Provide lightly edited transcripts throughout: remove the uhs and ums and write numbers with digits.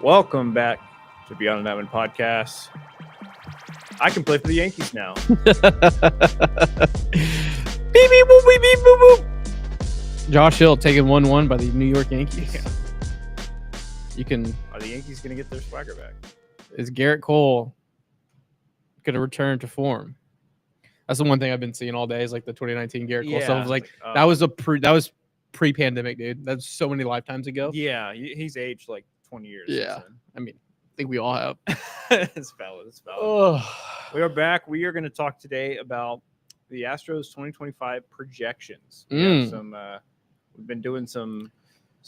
Welcome back to Beyond the Diamond podcast. I can play for the Yankees now. Beep, beep, boop, beep, beep, boop, boop. Josh Hill taken 1-1 by the New York Yankees. Yeah. You can. Are the Yankees going to get their swagger back? Is Garrett Cole going to return to form? That's the one thing I've been seeing all day is like the 2019 Garrett Cole stuff. Like that was pre-pandemic, dude. That's so many lifetimes ago. Yeah, he's aged like 20 years. Yeah, I mean, I think we all have. It's valid. It's valid. We are back. We are going to talk today about the Astros 2025 projections. We've been doing some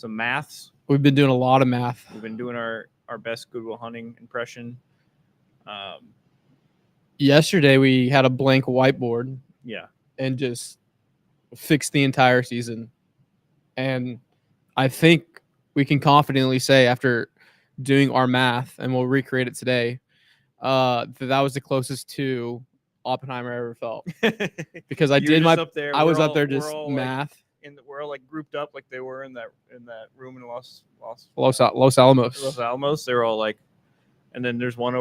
maths. We've been doing a lot of math. We've been doing our best Good Will Hunting impression. Yesterday we had a blank whiteboard. Yeah. And just fixed the entire season. And I think we can confidently say after doing our math, and we'll recreate it today, that was the closest to Oppenheimer I ever felt. Because I did my up there. I was up there just math. We're all like grouped up like they were in that room in Los Alamos. Los Alamos. They're all like, and then there's one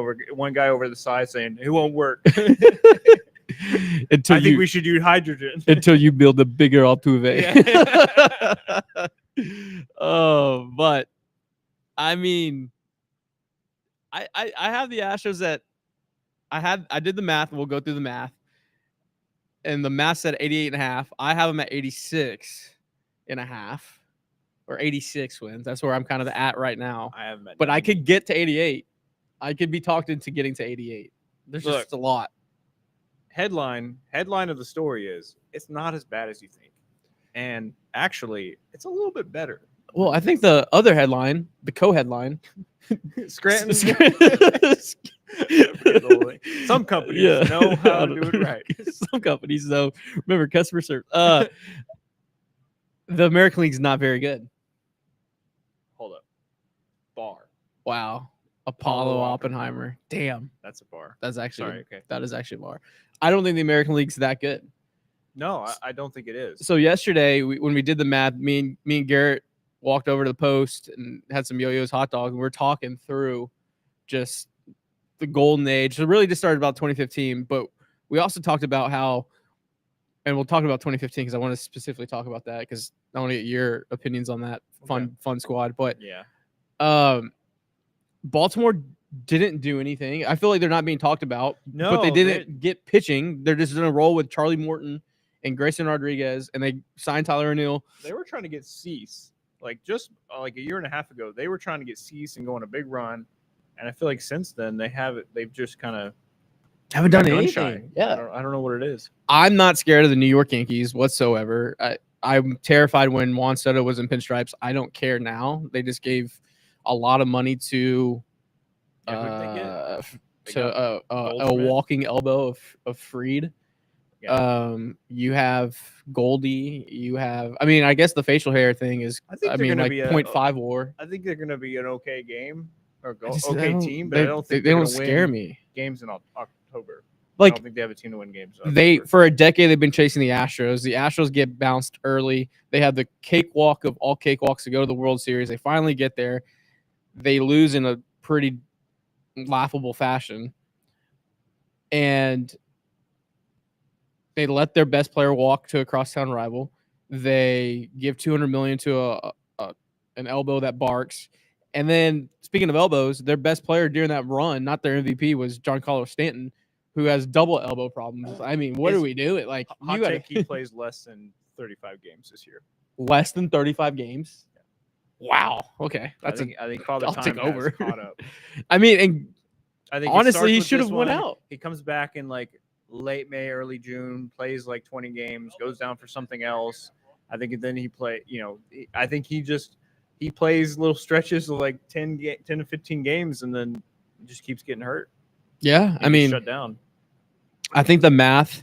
guy over the side saying it won't work. I think we should use hydrogen until you build a bigger Altuve. Yeah. But I mean, I have the Astros that I did the math. We'll go through the math. And the math said 88.5. I have them at 86.5 or 86 wins. That's where I'm kind of at right now. I have them at but 90. I could get to 88. I could be talked into getting to 88. There's just a lot. Headline of the story is it's not as bad as you think. And actually, it's a little bit better. Well, I think the other headline, the co-headline, Scranton. Some companies know how to do it right. Some companies, though, remember customer service. The American League's not very good. Hold up. Bar. Wow. Apollo Oppenheimer. Damn. That's a bar. That's actually okay. That is actually a bar. I don't think the American League's that good. No, I don't think it is. So yesterday, when we did the math, me and Garrett walked over to the post and had some Yo-Yo's hot dog, and we're talking through just the golden age. So it really just started about 2015, but we also talked about how, and we'll talk about 2015 because I want to specifically talk about that because I want to get your opinions on that fun squad. But yeah, Baltimore didn't do anything. I feel like they're not being talked about. No, but they didn't get pitching. They're just in a roll with Charlie Morton and Grayson Rodriguez, and they signed Tyler O'Neill. They were trying to get Cease. Like just like a year and a half ago, they were trying to get Cease and go on a big run. And I feel like since then they've just kind of haven't done anything. Yeah. I don't know what it is. I'm not scared of the New York Yankees whatsoever. I'm terrified when Juan Soto was in pinstripes. I don't care now. They just gave a lot of money to a walking elbow of Freed. Yeah. You have Goldie. You have. I mean, I guess the facial hair thing is. like 0.5 WAR. I think they're going to be an okay game or okay team, but I don't think they don't scare me. Games in October. Like, I don't think they have a team to win games. For a decade they've been chasing the Astros. The Astros get bounced early. They have the cakewalk of all cakewalks to go to the World Series. They finally get there. They lose in a pretty laughable fashion, and they let their best player walk to a crosstown rival. They give $200 million to an elbow that barks. And then, speaking of elbows, their best player during that run, not their MVP, was Giancarlo Stanton, who has double elbow problems. I mean, what are we doing? Like, he plays less than 35 games this year. Less than 35 games? Wow. Okay, I think Father I'll Time take over. Caught up. I mean, and I think honestly, he should have went out. He comes back in like late May, early June, plays like 20 games, goes down for something else. I think then he I think he plays little stretches of like 10 to 15 games and then just keeps getting hurt. Yeah, I mean, shut down. I think the math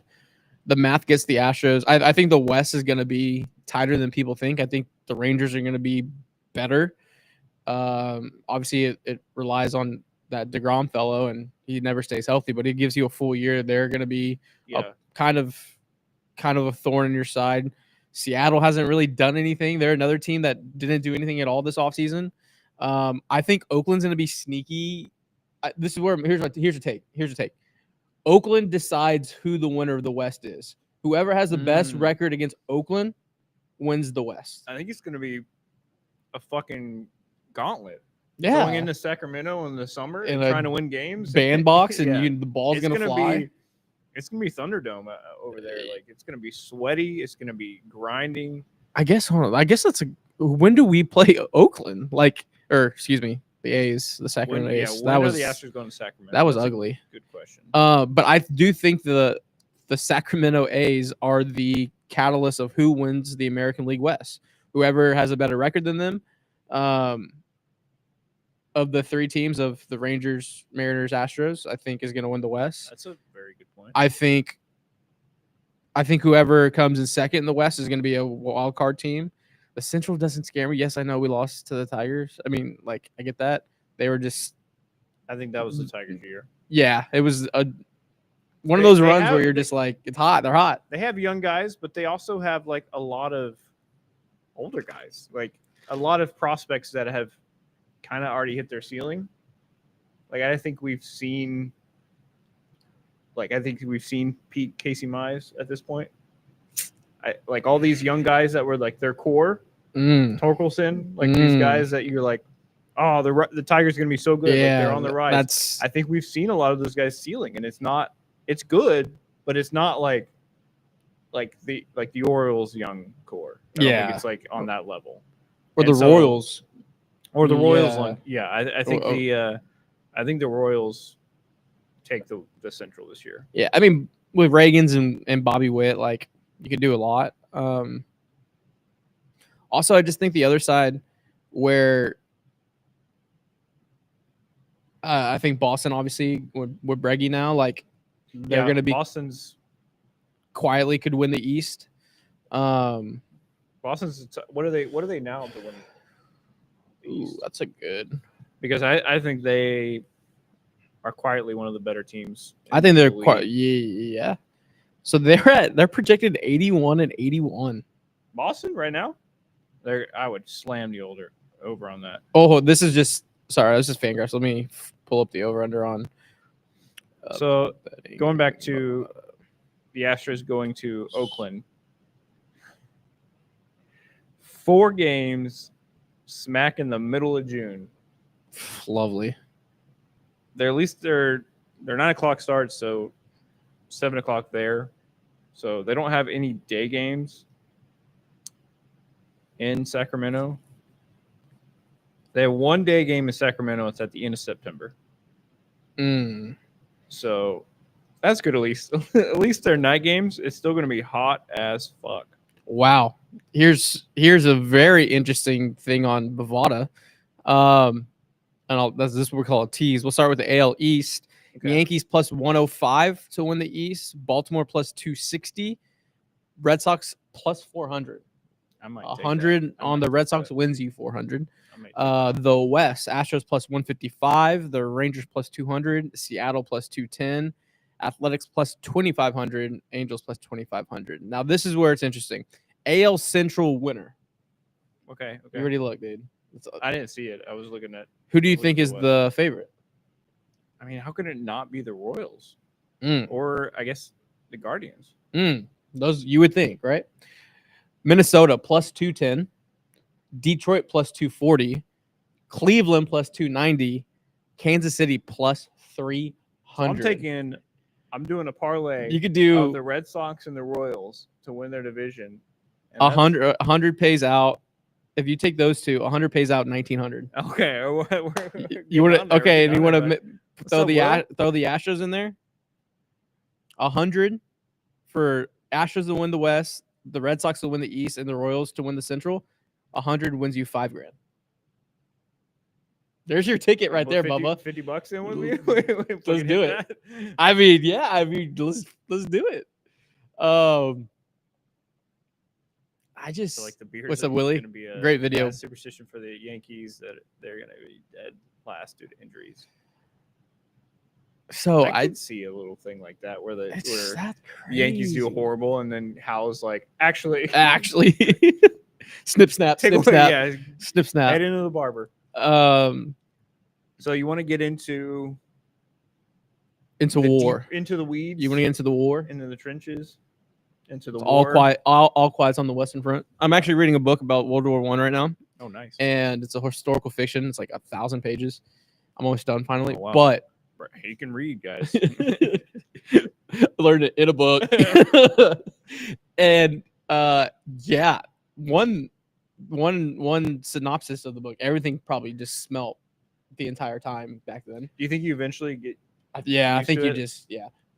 gets the Astros. I think the West is going to be tighter than people think. I think the Rangers are going to be better. Obviously, it relies on that DeGrom fellow, and he never stays healthy, but it gives you a full year. They're going to be a kind of a thorn in your side. Seattle hasn't really done anything. They're another team that didn't do anything at all this offseason. I think Oakland's going to be sneaky. This is where here's a take. Here's a take. Oakland decides who the winner of the West is. Whoever has the best record against Oakland wins the West. I think it's going to be a fucking gauntlet. Yeah. Going into Sacramento in the summer and In a trying to win games. Bandbox, and Yeah. the ball's going to fly. It's going to be Thunderdome over there. Like, it's going to be sweaty. It's going to be grinding. I guess that's when do we play Oakland? Excuse me, the A's, the Sacramento A's. When are the Astros going to Sacramento? That was ugly. Good question. But I do think the Sacramento A's are the catalyst of who wins the American League West. Whoever has a better record than them, of the three teams of the Rangers, Mariners, Astros, I think is going to win the West. That's a very good point. I think whoever comes in second in the West is going to be a wild card team. The Central doesn't scare me. Yes, I know we lost to the Tigers. I mean, like, I get that. They were just. I think that was the Tigers' year. Yeah, it was one of those runs where you're just like, it's hot. They're hot. They have young guys, but they also have like a lot of older guys, like a lot of prospects that have kind of already hit their ceiling. Like I think we've seen Pete Casey Mize at this point. Like all these young guys that were like their core, Torkelson, like these guys that you're like, oh, the Tigers are going to be so good. Yeah, like they're on the rise. I think we've seen a lot of those guys ceiling, and it's good, but it's not like the Orioles young core. I don't think it's like on that level. Or the Royals. Or the Royals. Yeah, I think the Royals take the Central this year. Yeah, I mean with Reagans and Bobby Witt, like you could do a lot. Also, I just think the other side where I think Boston obviously with Breggy now, like they're going to be Boston's quietly could win the East. Boston's what are they now to win? Ooh, that's a good. Because I think they are quietly one of the better teams. I think they're quite yeah. So they're projected 81-81. Boston right now, I would slam the over on that. Oh, this is just Fangraphs. Let me pull up the over under on. So going back to the Astros going to Oakland, 4 games, smack in the middle of June. Lovely. They're 9:00 starts, so 7:00 there. So they don't have any day games in Sacramento. They have 1 day game in Sacramento. It's at the end of September. So that's good at least. At least their night games. It's still going to be hot as fuck. Wow. Here's a very interesting thing on Bovada. This is what we call a tease. We'll start with the AL East. Okay. Yankees plus 105 to win the East. Baltimore plus 260. Red Sox plus 400. 100 on the Red Sox wins you 400. The West, Astros plus 155. The Rangers plus 200. Seattle plus 210. Athletics plus 2,500. Angels plus 2,500. Now, this is where it's interesting. AL Central winner. Okay. You already look, dude. I didn't see it. I was looking at. Who do you think is the favorite? I mean, how could it not be the Royals? Or, I guess, the Guardians? Those you would think, right? Minnesota plus 210. Detroit plus 240. Cleveland plus 290. Kansas City plus 300. So I'm doing a parlay. You could do of the Red Sox and the Royals to win their division. 100 pays out. If you take those two, 100 pays out 1,900. Okay. You want to and you want to throw the Astros in there? 100 for Astros to win the West, the Red Sox to win the East, and the Royals to win the Central. 100 wins you $5,000. There's your ticket right there, Bubba. $50 in with me. Let's do it. I mean, let's do it. I just like the Bears. What's up, Willie? Be a great video. Superstition for the Yankees that they're going to be dead last due to injuries. So I could see a little thing like that where the Yankees do horrible and then Hal's like, actually, snip snap, snip snap, head into the barber. So you want to get into Into the war. into the weeds? You want to get into the war? Into the trenches? Into the It's war? all quiet's on the Western Front. I'm actually reading a book about World War I right now, Oh, nice. and it's a historical fiction. It's like 1,000 pages. I'm almost done finally, Oh, wow. but You can read, guys. learned it in a book. And yeah, one synopsis of the book, everything probably just smelt the entire time back then. Do you think you eventually get Yeah, I used think to you it? just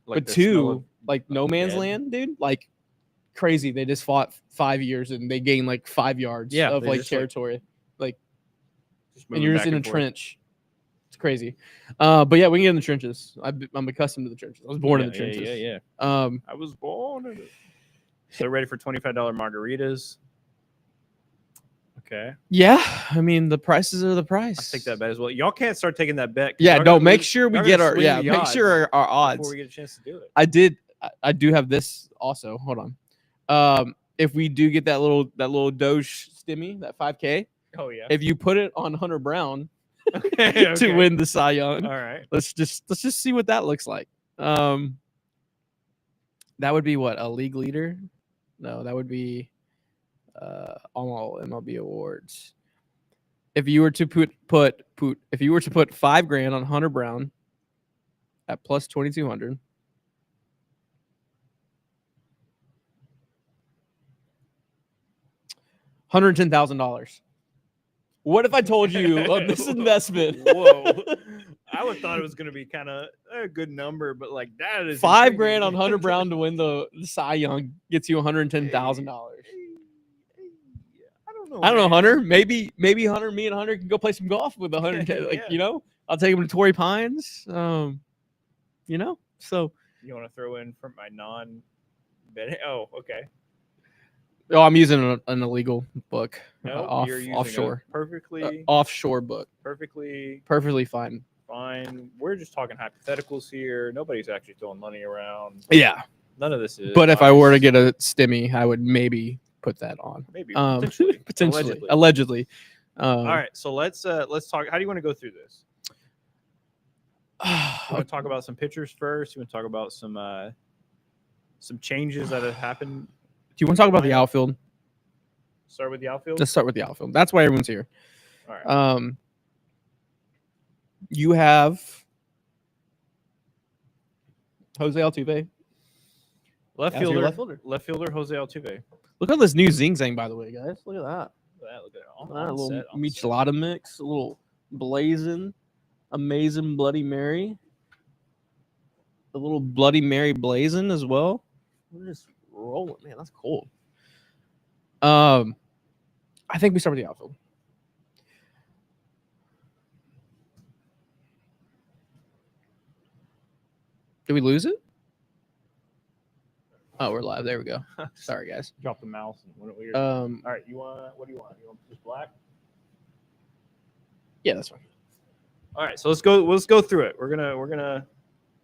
like but the smell two, of like No Man's dead? Land, dude, like crazy. They just fought 5 years and they gained like 5 yards Yeah, of they like just, like, territory, like just and moving you're just back in a and forth? trench. It's crazy. But yeah, we can get in the trenches. I'm accustomed to the trenches. I was born in the trenches. Yeah. I was born in it. So ready for $25 margaritas? Okay, Yeah, I mean the prices are the price. I'll take that bet as well. Y'all can't start taking that bet. 'cause Yeah, y'all no, gonna make lose- sure we y'all get gonna our swing the make odds sure our odds. before we get a chance to do it. I do have this also. Hold on. If we do get that little Doge stimmy, that 5K, Oh yeah. if you put it on Hunter Brown Okay. to win the Cy Young, All right. let's just see what that looks like. That would be what, a league leader? No, that would be all MLB awards. If you were to put $5,000 on Hunter Brown at plus 2,200. $110,000. What if I told you on this investment? Whoa. I would thought it was gonna be kind of a good number, but like that is $5,000 on intriguing. Hunter Brown to win the Cy Young gets you $110,000. I don't know. I don't know, man. Hunter. Maybe Hunter, me and Hunter can go play some golf with 110. Like, Yeah. I'll take him to Torrey Pines. So You want to throw in from my non-betting? Oh, okay. oh, I'm using an illegal book. No, you're using a offshore. perfectly Offshore book. perfectly fine. We're just talking hypotheticals here. Nobody's actually throwing money around. Yeah. None of this is. But if I were to get a stimmy, I would maybe put that on. maybe potentially, Allegedly. All right, so let's talk. How do you want to go through this? You want to talk about some pitchers first? You want to talk about some changes that have happened? Do you want to talk about the outfield? Start with the outfield. Let's start with the outfield. That's why everyone's here. All right. You have Jose Altuve, Left as your fielder. left fielder. Left fielder Jose Altuve. Look at this new Zing Zang, by the way, guys. Look at that. Look at it. A little michelada mix, a little blazing, amazing Bloody Mary, a little Bloody Mary blazing as well. We're just rolling, man. That's cold. I think we start with the outfield. Did we lose it? Oh, we're live. There we go. Sorry, guys. Drop the mouse and went weird. All right, what do you want? You want just black? Yeah, that's fine. All right, so let's go through it. We're gonna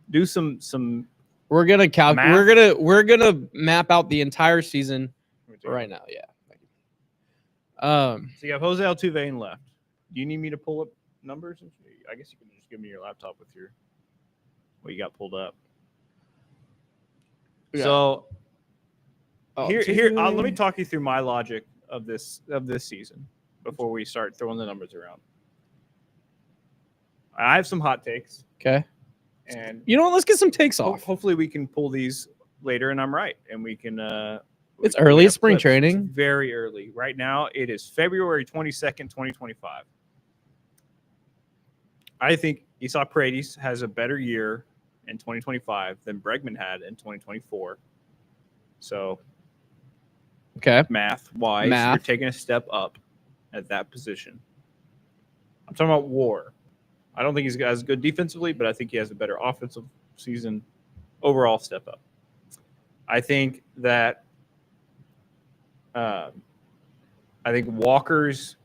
do some. We're gonna Math? we're gonna map out the entire season right now. Yeah. So you have Jose Altuve in left. Do you need me to pull up numbers? I guess you can just give me your laptop with what you got pulled up. Yeah. So here, let me talk you through my logic of this season before we start throwing the numbers around. I have some hot takes. Okay. And you know what? Let's get some takes off. Hopefully we can pull these later and I'm right. And we can it's early. It's spring training. It's very early. Right now it is February 22nd, 2025. I think Isaac Paredes has a better year in 2025 than Bregman had in 2024. So okay. Math-wise, you're taking a step up at that position. I'm talking about WAR. I don't think he's as good defensively, but I think he has a better offensive season. Overall step up. I think that Walker's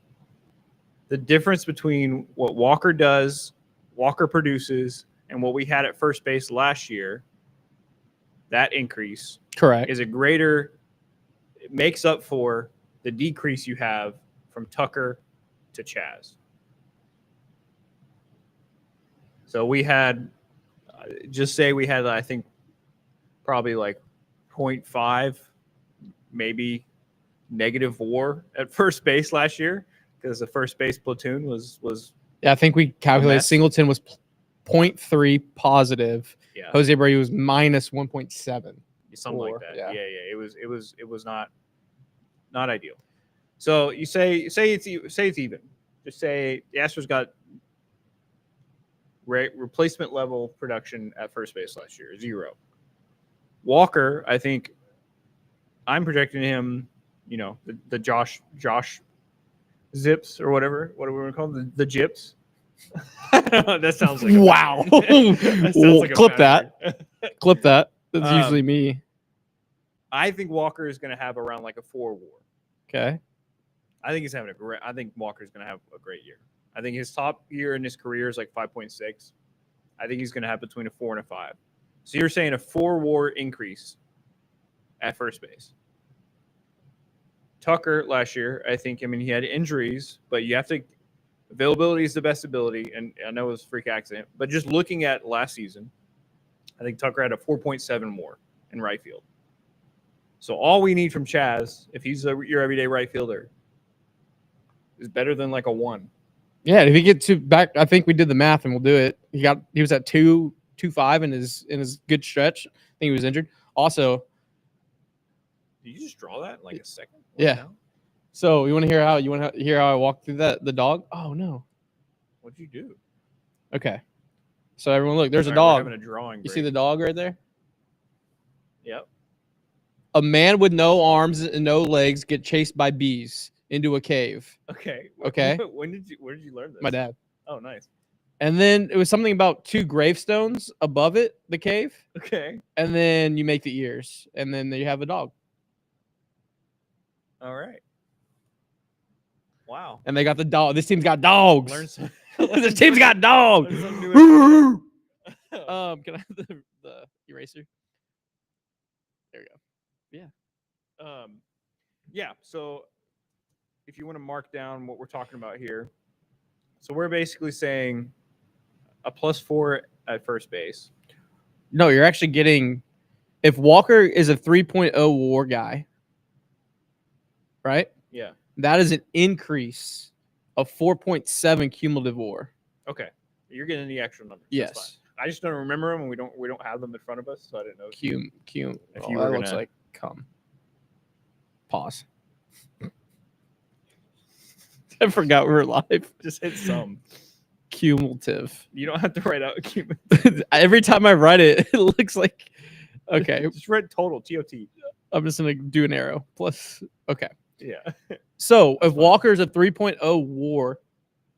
the difference between what Walker does, Walker produces, and what we had at first base last year, that increase correct is a greater. It makes up for the decrease you have from Tucker to Chaz. So we had, just say we had, I think, probably like 0.5, maybe negative WAR at first base last year because the first base platoon was Yeah, I think we calculated mess. Singleton was 0.3 positive. yeah Jose Brady was minus 1.7. something like that. Yeah. It was not ideal. So you say it's even. Just say the Astros got replacement level production at first base last year, 0. Walker, I think I'm projecting him, the Josh Zips or whatever we call them, the Jips. That sounds like wow. That sounds like Clip that. Clip that. That's usually me. I think Walker is going to have around like a 4 WAR. Okay. I think Walker's going to have a great year. I think his top year in his career is like 5.6. I think he's going to have between a 4 and a 5. So you're saying a 4 WAR increase at first base. Tucker last year, I mean, he had injuries, but you have to. Availability is the best ability, and I know it was a freak accident, but just looking at last season, I think Tucker had a 4.7 WAR in right field. So all we need from Chaz, if he's your everyday right fielder, is better than like a 1. Yeah, if he gets back, I think we did the math and we'll do it. He was at 2.25 in his good stretch. I think he was injured. Also, did you just draw that in like a second? Yeah. Now? So you want to hear how I walked through the dog? Oh no. What'd you do? Okay. So everyone look, there's a We're dog. having a drawing. You see the dog right there? Yep. A man with no arms and no legs get chased by bees into a cave. Okay. Okay. Where did you learn this? My dad. Oh, nice. And then it was something about 2 gravestones above it, the cave. Okay. And then you make the ears, and then you have a dog. All right. Wow. And they got the dog. This team's got dogs. This team's got dogs. Can I have the eraser? There we go. Yeah. So if you want to mark down what we're talking about here, so we're basically saying a +4 at first base. No, you're actually getting, if Walker is a 3.0 WAR guy, right? Yeah. That is an increase of 4.7 cumulative WAR. Okay. You're getting the actual numbers. Yes. That's fine. I just don't remember them, and we don't have them in front of us, so I didn't know. If you were looks like come. Pause. I forgot we were live. Just hit some. Cumulative. You don't have to write out cumulative. Every time I write it, it looks like okay. Just write total TOT. I'm just gonna do an arrow plus. Okay. Yeah. So if Walker's a 3.0 WAR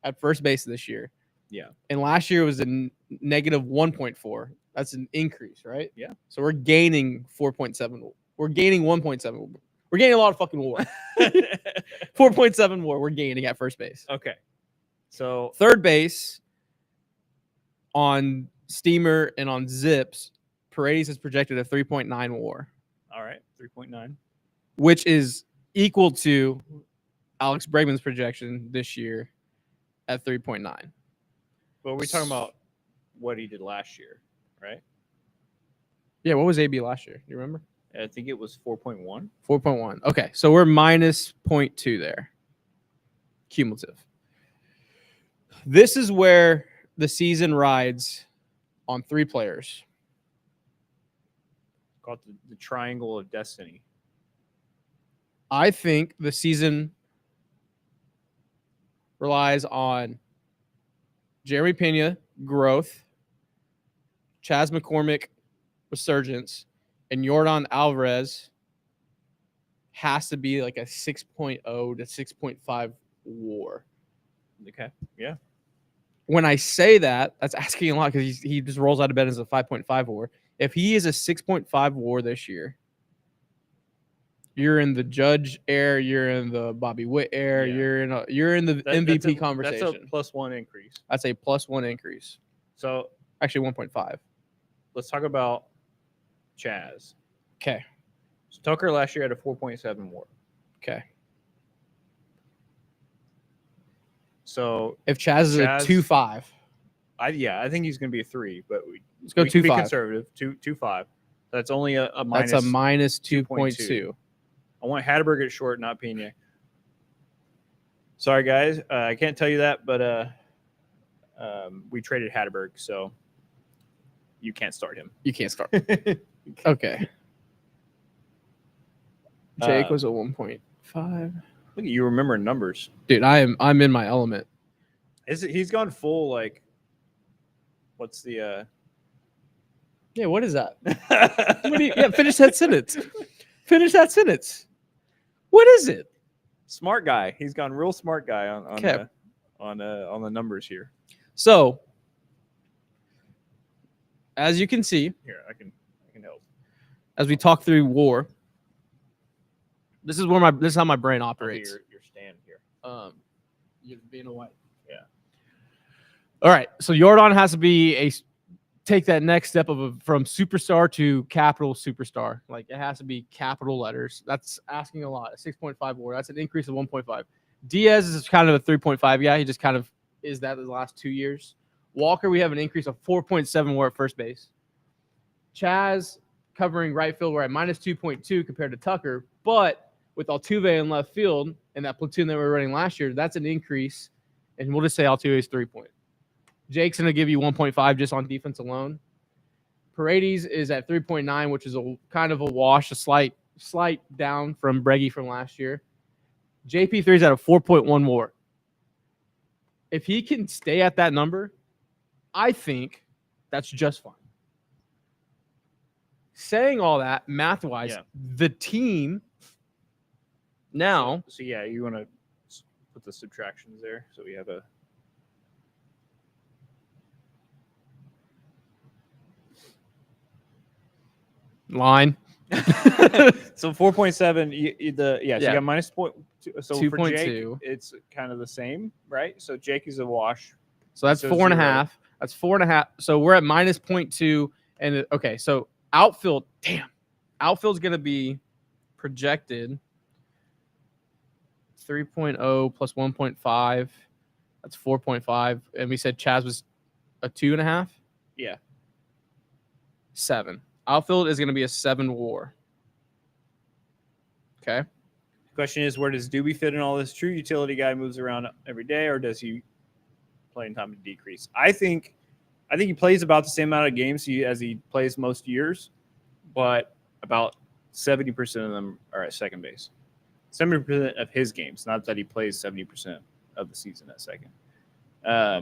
at first base this year, yeah, and last year was a negative 1.4, that's an increase, right? Yeah. So we're gaining 4.7. We're gaining 1.7. We're gaining a lot of fucking WAR. 4.7 WAR we're gaining at first base. Okay. So third base on Steamer and on Zips, Paredes is projected a 3.9 WAR. All right, 3.9, which is equal to Alex Bregman's projection this year at 3.9. But we're talking about what he did last year, right? Yeah, what was AB last year? You remember? I think it was 4.1. 4.1. Okay, so we're minus 0.2 there. Cumulative. This is where the season rides on 3 players. Called the Triangle of Destiny. I think the season relies on Jeremy Pena, growth, Chas McCormick, resurgence, and Yordan Alvarez has to be like a 6.0 to 6.5 WAR. Okay. Yeah. When I say that, that's asking a lot because he just rolls out of bed as a 5.5 WAR. If he is a 6.5 WAR this year, you're in the Judge air, you're in the Bobby Witt air, yeah. you're in the MVP conversation. That's a +1 increase. That's a +1 increase. So actually 1.5. Let's talk about Chaz. Okay. So Tucker last year had a 4.7 WAR. Okay. So if Chaz is a 2.5, I think he's going to be a 3, but Let's go we can be 2.5. conservative. 2.5. That's only a minus. That's a minus 2.2. I want Hatterberg at short, not Pena. Sorry, guys. I can't tell you that, but we traded Hatterberg, so you can't start him. You can't start. Okay. Jake was a 1.5. Look at you remembering numbers. Dude, I'm in my element. He's gone full, like, what's the... Yeah, what is that? Finish that sentence. Finish that sentence. What is it? Smart guy. He's gone real smart guy on the numbers here. So, as you can see, Here, I can help. as we talk through WAR, this is how my brain operates. Your stand here. You're being a white. Yeah. All right. So Jordan has to take that next step from superstar to capital superstar. Like, it has to be capital letters. That's asking a lot. A 6.5 WAR. That's an increase of 1.5. Diaz is kind of a 3.5 guy. He just kind of is that the last 2 years. Walker, we have an increase of 4.7 WAR at first base. Chaz covering right field, we're at minus 2.2 compared to Tucker, but with Altuve in left field and that platoon that we were running last year, that's an increase. And we'll just say Altuve is 3 point. Jake's going to give you 1.5 just on defense alone. Paredes is at 3.9, which is a kind of a wash, a slight down from Breggy from last year. JP3 is at a 4.1 WAR. If he can stay at that number, I think that's just fine. Saying all that, math-wise, the team now... So yeah, you want to put the subtractions there so we have a... line. So 4.7, so you got minus 0.2. So 2.2. for Jake, it's kind of the same, right? So Jake is a wash. So that's 4.5. That's 4.5. So we're at minus 0.2. And okay, so outfield's going to be projected 3.0 plus 1.5. That's 4.5. And we said Chaz was a 2.5. Yeah. 7. Outfield is going to be a 7 WAR. Okay. Question is, where does Doobie fit in all this? True utility guy moves around every day, or does he playing time to decrease? I think he plays about the same amount of games as he plays most years, but about 70% of them are at second base. 70% of his games, not that he plays 70% of the season at second. I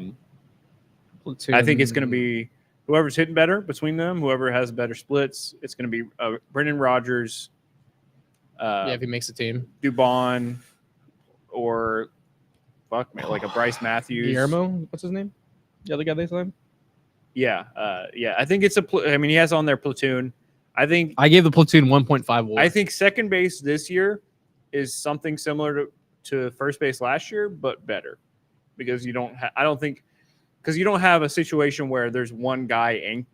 think it's going to be whoever's hitting better between them, whoever has better splits. It's going to be Brendan Rodgers. If he makes the team. Dubon or like a Bryce Matthews. Guillermo, what's his name? The other guy they signed? Yeah. I think it's he has on their platoon. I gave the platoon 1.5 WAR. I think second base this year is something similar to first base last year, but better because you don't have a situation where there's one guy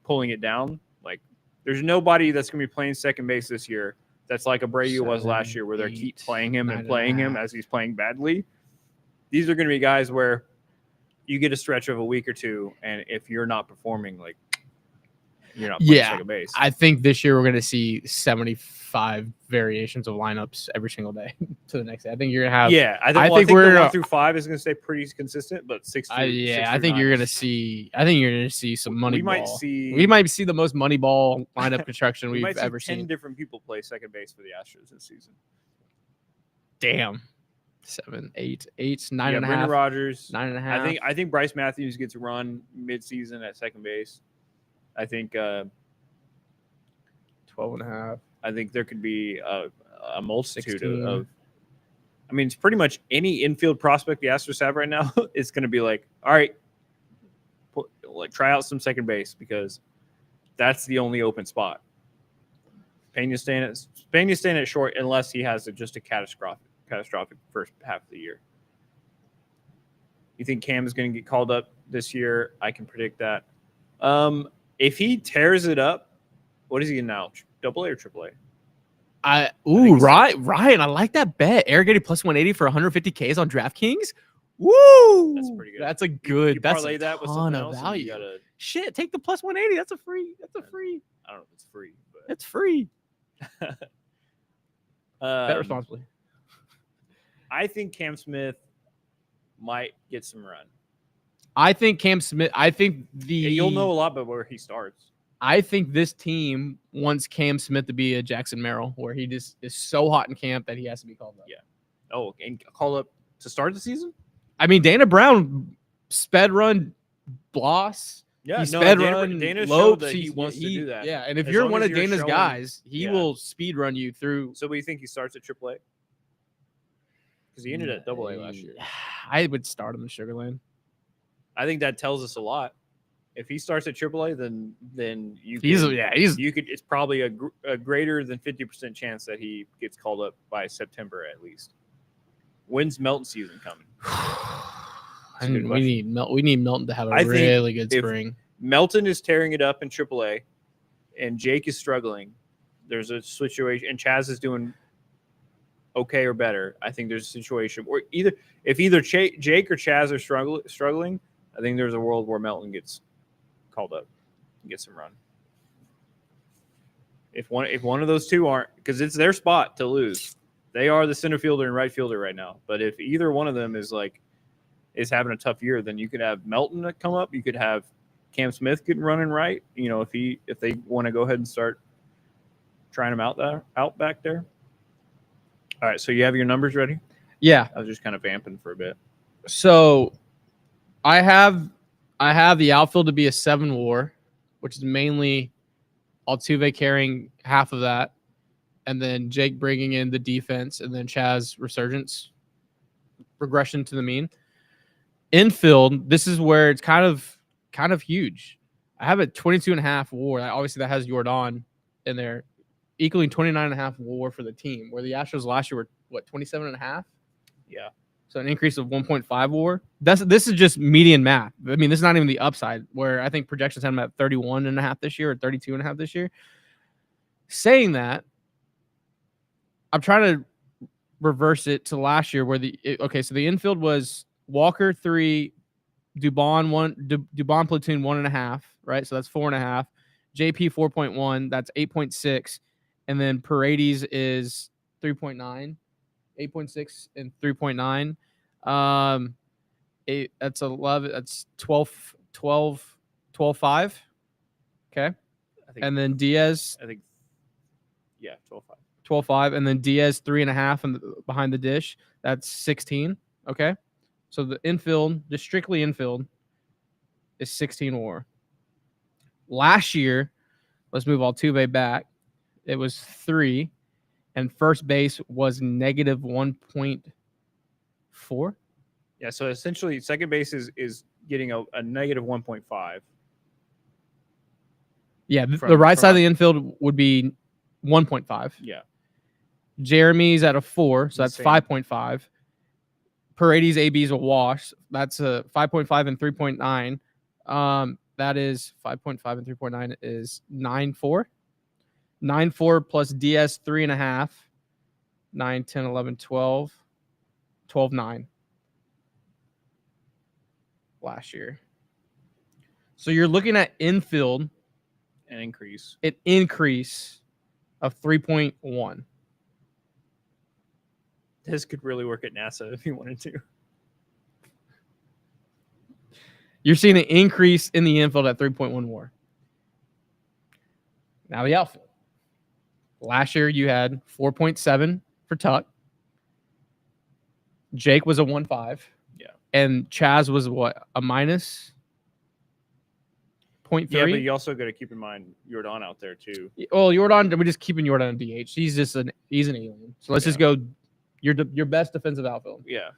pulling it down. Like, there's nobody that's going to be playing second base this year that's like Abreu was last year, where they keep playing him and playing him as he's playing badly. These are going to be guys where you get a stretch of a week or two, and if you're not performing, like, you're not playing second base. I think this year we're going to see 75 variations of lineups every single day to the next day. I think you're going to have. Yeah, I think the 1 through 5 is going to stay pretty consistent, but 6 through I think you're going to see. I think you're going to see some money. We might see the most money ball lineup construction we've ever seen. 10 different people play second base for the Astros this season. Damn. 7, 8, 9.5. Brendan Rodgers 9.5. I think Bryce Matthews gets run mid-season at second base. I think 12.5. I think there could be a multitude of. I mean, it's pretty much any infield prospect the Astros have right now. It's going to be like, all right, try out some second base because that's the only open spot. Pena's staying at short unless he has just a catastrophic first half of the year. You think Cam is going to get called up this year? I can predict that. If he tears it up, what is he now? AA or AAA? Ryan, I like that bet. Irrigated plus 180 for 150 Ks on DraftKings. Woo! That's pretty good. That's a good. You that's parlay a that with ton something of else, and value. you gotta. Shit, take the plus 180. That's a free. That's a free. I don't know if it's free, but It's free. Bet responsibly. I think Cam Smith might get some run. I think Cam Smith. I think You'll know a lot about where he starts. I think this team wants Cam Smith to be a Jackson Merrill, where he just is so hot in camp that he has to be called up. Yeah. Oh, and call up to start the season? I mean, Dana Brown sped run Bloss. Yeah, he sped run Dana Lopes. showed that he wants to do that. Yeah, and if As you're long one as of you're Dana's showing- guys, he yeah. will speed run you through. So, what do you think he starts at AAA? Because he ended at AA last year. I would start him in Sugar Land. I think that tells us a lot. If he starts at AAA, then you He's can, you could. It's probably a greater than 50% chance that he gets called up by September at least. When's Melton season coming? we need Melton to have a I think really good if spring. Melton is tearing it up in AAA, and Jake is struggling. There's a situation, and Chaz is doing okay or better. I think there's a situation where if either Jake or Chaz are struggling, I think there's a world where Melton gets called up and gets some run. If one of those two aren't, because it's their spot to lose. They are the center fielder and right fielder right now. But if either one of them is having a tough year, then you could have Melton come up. You could have Cam Smith getting running right. You know, if they want to go ahead and start trying him out back there. All right, so you have your numbers ready? Yeah. I was just kind of vamping for a bit. So I have the outfield to be a 7 WAR, which is mainly Altuve carrying half of that, and then Jake bringing in the defense, and then Chaz resurgence, regression to the mean. Infield, this is where it's kind of huge. I have a 22.5 WAR. Obviously, that has Jordan in there, equaling 29.5 WAR for the team, where the Astros last year were, 27.5? Yeah. So an increase of 1.5 WAR. This is just median math. I mean, this is not even the upside, where I think projections had them at 31.5 this year or 32.5 this year. Saying that, I'm trying to reverse it to last year, where so the infield was Walker 3, Dubon 1, Dubon platoon 1.5, right? So that's 4.5. JP 4.1, that's 8.6, and then Paredes is 3.9. 8.6 and 3.9. That's 11. That's 12.5. Okay. And then Diaz. I think. Yeah, 12.5. 12.5, and then Diaz 3.5 behind the dish. That's 16. Okay. So the infield, just strictly infield, is 16 WAR. Last year, let's move Altuve back. It was 3. And first base was negative 1.4. Yeah, so essentially second base is getting a negative 1.5. Yeah, the right side of the infield would be 1.5. Yeah. Jeremy's at a 4, so that's Same. 5.5. Paredes AB is a wash. That's a 5.5 and 3.9. That is 5.5 and 3.9 is 9.4. 9.4 plus DS 3.5, 9, 10, 11, 12, 12, 9 last year. So you're looking at infield An increase of 3.1. This could really work at NASA if you wanted to. You're seeing an increase in the infield at 3.1 WAR. Now the outfield. Last year, you had 4.7 for Tuck. Jake was a 1.5. Yeah. And Chaz was what? A minus 0.3? Yeah, but you also got to keep in mind Jordan out there too. Well, Jordan, we're just keeping Jordan on DH. He's an alien. So let's just go your best defensive outfield. Yeah.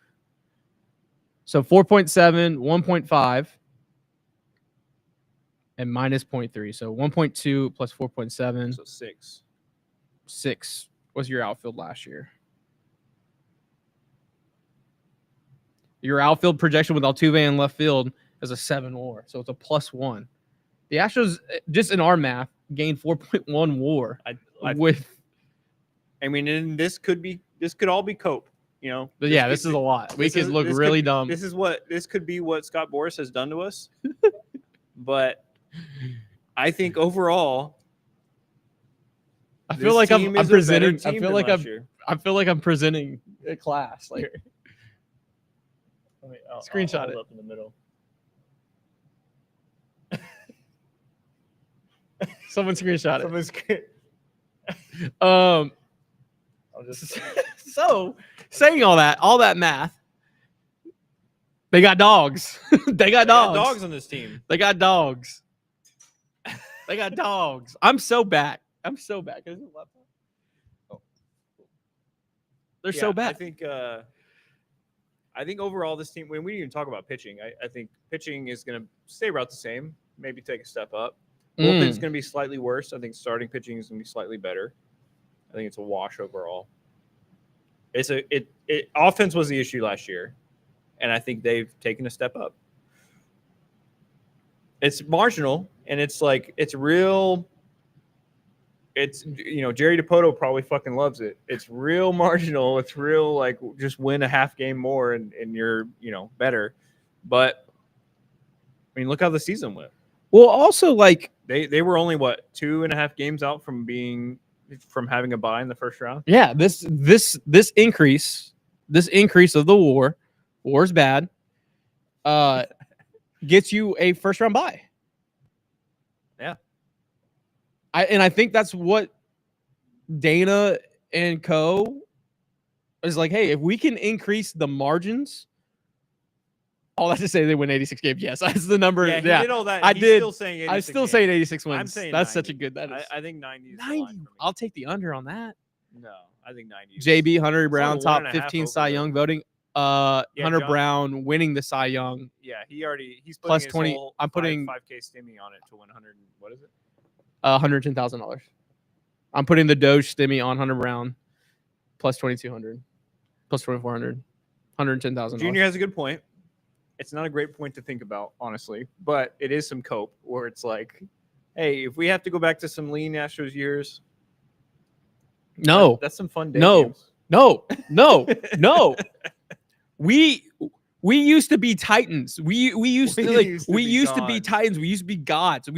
So 4.7, 1.5, and minus 0.3. So 1.2 plus 4.7. So 6. 6 was your outfield last year. Your outfield projection with Altuve in left field is a 7 WAR, so it's a +1. The Astros, just in our math, gained 4.1 WAR And this could all be cope. You know, But yeah, this is a lot. We could look really dumb. This could be what Scott Boras has done to us. But I think overall, I feel like I'm presenting. I feel like I'm presenting a class. Like, screenshot I'll it up in the middle. Someone screenshot it. I'll just So saying all that math, they got dogs. They got dogs on this team. They got dogs. They got dogs. I'm so back. Is it laptop? Oh. They're so bad. I think overall this team, when we didn't even talk about pitching, I think pitching is going to stay about the same, maybe take a step up. Bullpen's going to be slightly worse. I think starting pitching is going to be slightly better. I think it's a wash overall. Offense was the issue last year, and I think they've taken a step up. It's marginal, and it's real. It's, Jerry DiPoto probably fucking loves it. It's real marginal. It's real, like, just win a half game more and you're, better. But I mean, look how the season went. Well, also, like, they were only 2.5 games out from having a bye in the first round. Yeah, this increase of the war's bad, gets you a first round bye. Yeah. I think that's what Dana and co is like. Hey, if we can increase the margins, all that to say they win 86 games. Yes, that's the number. Yeah, he did all that. I He's did. Still saying 86 I'm still games. saying 86 wins. I'm saying that's 90. such a good. That is. I think 90 is 90. the line for me. I'll take the under on that. No, I think 90. JB Hunter Brown It's top only 1.5 15 Cy over Young there. voting. Hunter Brown winning the Cy Young. Yeah, he's putting Plus his 20 whole I'm putting 5K stimmy on it to 100. What is it? $110,000. I'm putting the Doge stimmy on Hunter Brown. Plus 2,200. Plus 2,400. $110,000. Junior has a good point. It's not a great point to think about, honestly, but it is some cope where it's like, hey, if we have to go back to some lean Astros years, no, that's some fun day games. No. We used to be Titans. We used to be Titans. We used to be gods.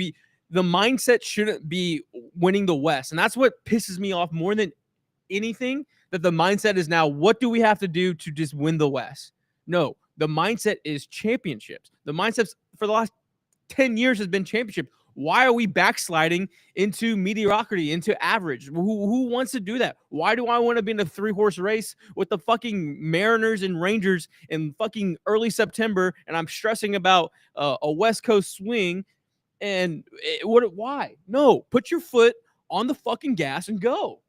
The mindset shouldn't be winning the West, and that's what pisses me off more than anything. That the mindset is now, what do we have to do to just win the West? No, the mindset is championships. The mindset for the last 10 years has been championship. Why are we backsliding into mediocrity, into average? Who wants to do that? Why do I want to be in a 3-horse race with the fucking Mariners and Rangers in fucking early September, and I'm stressing about a West Coast swing? And why? No, put your foot on the fucking gas and go.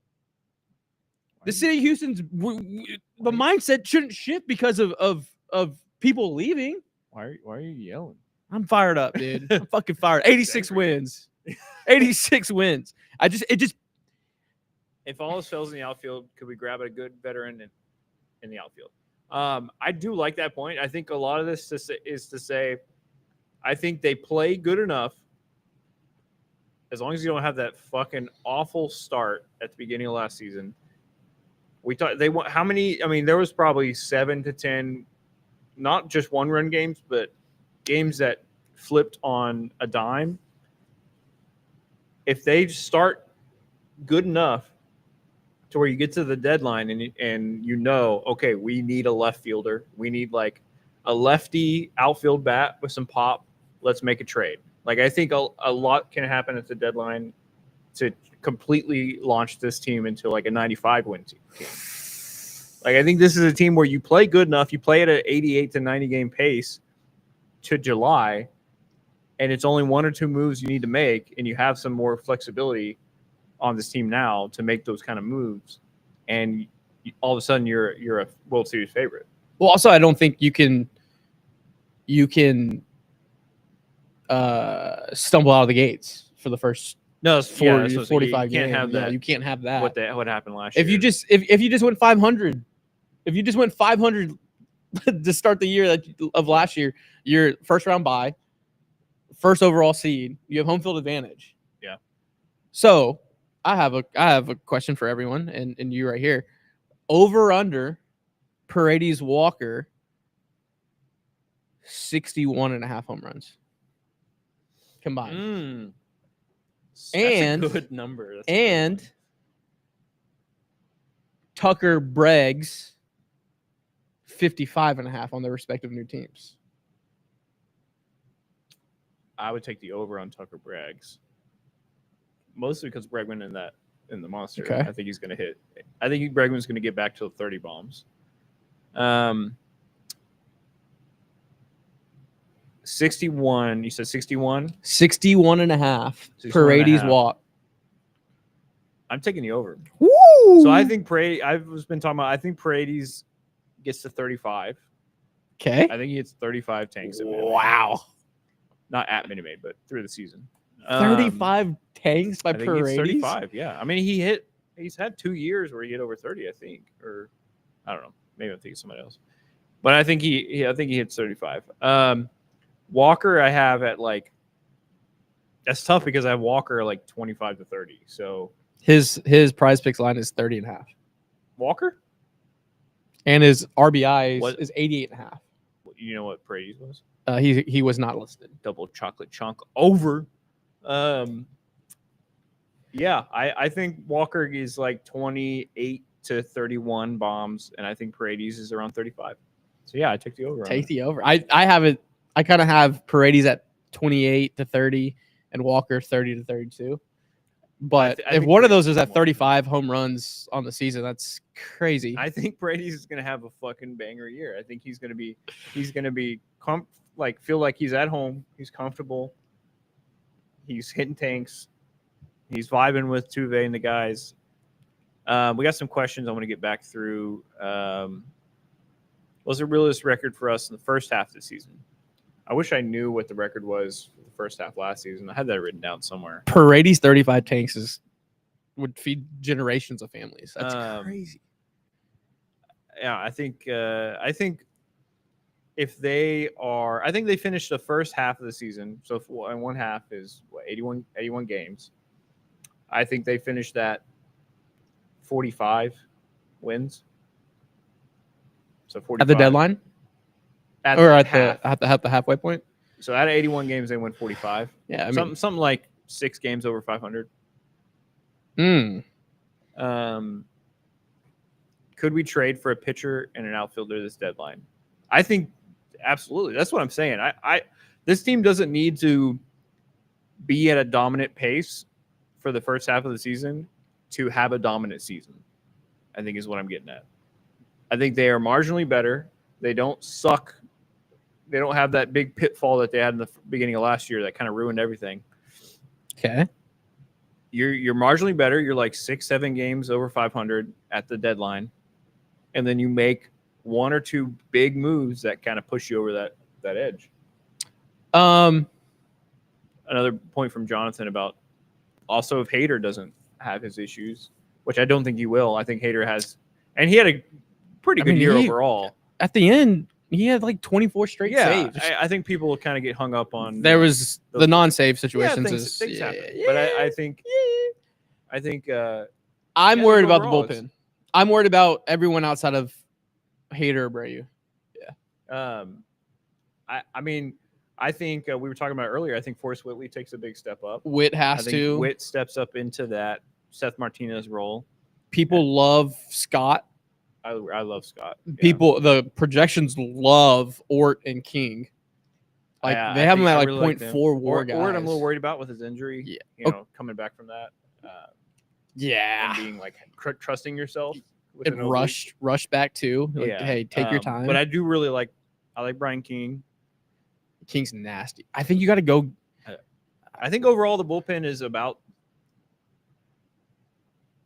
The city of Houston's the mindset shouldn't shift because of people leaving. Why are you yelling? I'm fired up, dude. I'm fucking fired. 86 wins. 86 wins. If all else fails in the outfield, could we grab a good veteran in the outfield? I do like that point. I think a lot of this is to say, I think they play good enough. As long as you don't have that fucking awful start at the beginning of last season. We thought they want how many? I mean, there was probably 7 to 10, not just 1-run games, but games that flipped on a dime. If they start good enough to where you get to the deadline and okay, we need a left fielder. We need like a lefty outfield bat with some pop. Let's make a trade. Like, I think a lot can happen at the deadline to completely launch this team into like a 95 win team. Like, I think this is a team where you play good enough. You play at an 88 to 90 game pace to July, and it's only 1 or 2 moves you need to make, and you have some more flexibility on this team now to make those kind of moves, and all of a sudden you're a World Series favorite. Well, also, I don't think you can stumble out of the gates for the first 45 games. You can't have that. What happened last year? If you just went 500, if you just went 500 to start the year of last year, your first round bye, first overall seed, you have home field advantage. Yeah. So I have a question for everyone and you right here. Over under Paredes, Walker, 61.5 home runs combined. That's And- a good number. That's a good And one. Tucker, Breggs, 55.5 on their respective new teams. I would take the over on Tucker Braggs. Mostly because Bregman in the monster. Okay. I think he's going to hit. I think Bregman's going to get back to 30 bombs. 61. You said 61? 61.5. 61.5. Paredes, walk. I'm taking the over. Woo! So I think Paredes. I've been talking about. I think Paredes gets to 35. Okay. I think he hits 35 tanks. At Minute Maid. Wow. Not at Minute Maid, but through the season. 35 tanks by I think it's Paredes. 35. Yeah. I mean, he's had 2 years where he hit over 30, I think. Or I don't know. Maybe I'm thinking somebody else. But I think he hits 35. Walker I have at like, that's tough because I have Walker like 25 to 30. So His Prize Picks line is 30.5. Walker? And his RBI What- is 88.5. You know what Paredes was? He was not listed. Double chocolate chunk over. Yeah, I think Walker is like 28 to 31 bombs, and I think Paredes is around 35. So yeah, I took the over. Take the over. I have it. I kind of have Paredes at 28 to 30 and Walker 30 to 32. But I if think one of Paredes those is is at more. 35 home runs on the season, that's crazy. I think Paredes is gonna have a fucking banger year. I think he's gonna be feel like he's at home. He's comfortable. He's hitting tanks. He's vibing with Tuve and the guys. We got some questions I want to get back through. What's the realist record for us in the first half of the season? I wish I knew what the record was for the first half last season. I had that written down somewhere. Paredes 35 tanks would feed generations of families. That's crazy. Yeah, I think if they are, I think they finished the first half of the season. So one half is 81 games. I think they finished that 45 wins. So 45 At the deadline? Or at the halfway point? So out of 81 games, they win 45. Yeah, I mean, something like 6 games over 500. Could we trade for a pitcher and an outfielder this deadline? I think absolutely. That's what I'm saying. This team doesn't need to be at a dominant pace for the first half of the season to have a dominant season, I think is what I'm getting at. I think they are marginally better. They don't suck. They don't have that big pitfall that they had in the beginning of last year that kind of ruined everything. okay. You're marginally better. You're like 6-7 games over 500 at the deadline. And then you make 1 or 2 big moves that kind of push you over that edge. Another point from Jonathan about also if Hader doesn't have his issues, which I don't think he will. I think Hader has, and he had a pretty good year overall. At the end, he had like 24 straight saves. I think people kind of get hung up on. There was the non-save situations. Things happen. But I think I'm worried about the overall bullpen. I'm worried about everyone outside of Hader or Brayu. I mean, I think we were talking about earlier. I think Forrest Whitley takes a big step up. Witt I has think to. Witt steps up into that Seth Martinez role. People love Scott. I love Scott. Yeah. People, the projections love Ort and King. Like they have him at like really 0.4 WAR guys. Ort I'm a little worried about with his injury. Yeah. You know, coming back from that. Yeah. And being like trusting yourself. And rush back too. Like, hey, take your time. But I do really like Brian King. King's nasty. I think you got to go. I think overall the bullpen is about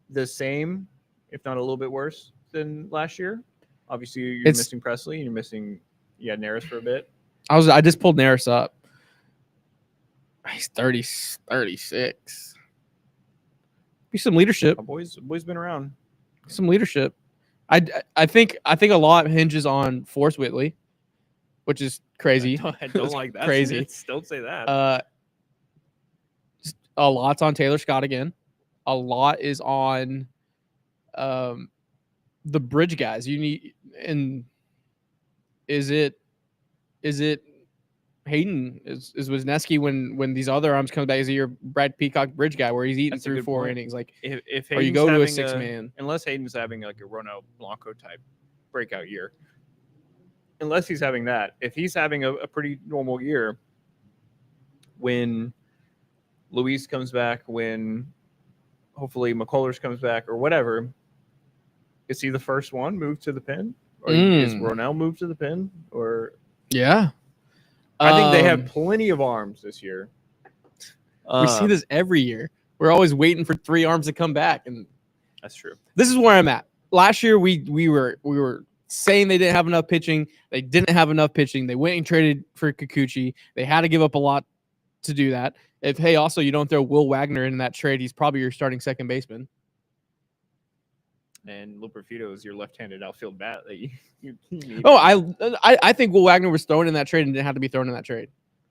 the same, if not a little bit worse than last year. Obviously, you're missing Presley and you had Neris for a bit. I just pulled Neris up. He's 36. Be some leadership. My boy's been around. Some leadership. I think a lot hinges on Forrest Whitley, which is crazy. I don't like that. Crazy. Don't say that. A lot's on Taylor Scott again. A lot is on the bridge guys. You need, and is it Hayden? Is Wisniewski when these other arms come back? Is he your Brad Peacock bridge guy where he's eating That's a through good 4 point. innings? Like, If or you Hayden's go to a having 6-man. unless Hayden's having like a Ronald Blanco type breakout year, unless he's having that, if he's having a pretty normal year, when Luis comes back, when hopefully McCullers comes back or whatever, is he the first one moved to the pen? Or is Ronell moved to the pen? Or Yeah. I think they have plenty of arms this year. We see this every year. We're always waiting for 3 arms to come back, and that's true. This is where I'm at. Last year we were saying they didn't have enough pitching. They didn't have enough pitching. They went and traded for Kikuchi. They had to give up a lot to do that. Also you don't throw Will Wagner in that trade, he's probably your starting second baseman. And Luperfido is your left-handed outfield bat that you need. Oh, I think Will Wagner was thrown in that trade and didn't have to be thrown in that trade.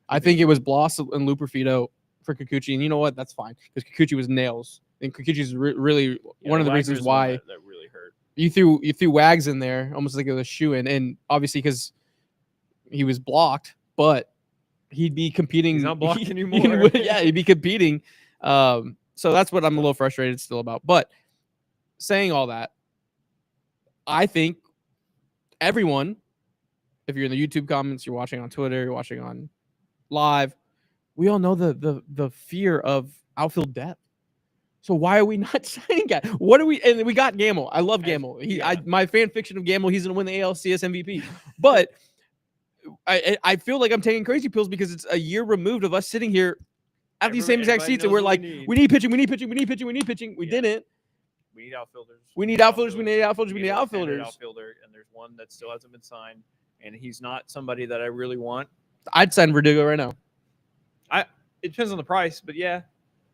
I think it was Bloss and Luperfido for Kikuchi, and you know what? That's fine because Kikuchi was nails, and Kikuchi's really one of the Wagner's reasons why that really hurt. You threw Wags in there almost like it was a shoe in, and obviously because he was blocked, but he'd be competing. He's not blocked anymore. He'd be competing. So that's what I'm a little frustrated still about. But saying all that, I think everyone, if you're in the YouTube comments, you're watching on Twitter, you're watching on live, we all know the fear of outfield depth. So why are we not signing guys? What are we? And we got Gamble. I love Gamble. My fan fiction of Gamble, he's gonna win the ALCS MVP. But I feel like I'm taking crazy pills because it's a year removed of us sitting here at these same exact seats, and we're like, we need pitching. We didn't. We need outfielders. We need outfielders. We need outfilders. We need outfielders. Outfielder, and there's one that still hasn't been signed, and he's not somebody that I really want. I'd sign Verdugo right now. It depends on the price, but yeah,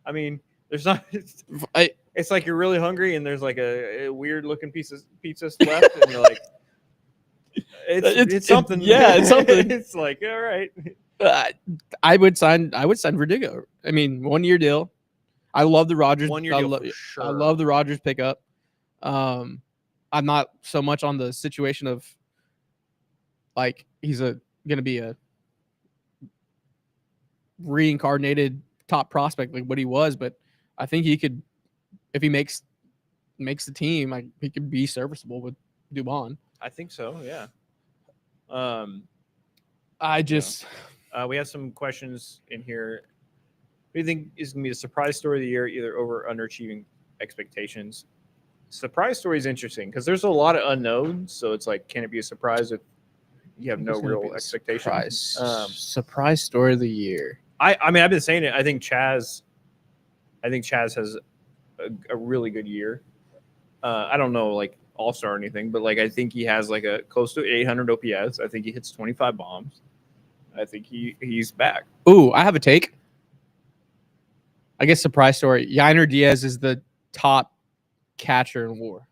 I mean, there's not. It's like you're really hungry, and there's like a weird looking piece of pizza left, and you're like, it's something. It's something. It's like, all right. I would sign Verdugo. I mean, 1-year deal. I love the Rogers. 1-year deal for sure. I love the Rogers pickup. I'm not so much on the situation of like he's going to be a reincarnated top prospect like what he was, but I think he could, if he makes the team, like he could be serviceable with Dubon. I think so. Yeah. We have some questions in here. What do you think is going to be the surprise story of the year, either over or underachieving expectations? Surprise story is interesting because there's a lot of unknowns. So it's like, can it be a surprise if you have no real expectations? Surprise story of the year. I mean, I've been saying it. I think Chaz has a really good year. I don't know, like all-star or anything, but like I think he has like a close to 800 OPS. I think he hits 25 bombs. I think he's back. Ooh, I have a take. I guess surprise story. Yainer Diaz is the top catcher in WAR.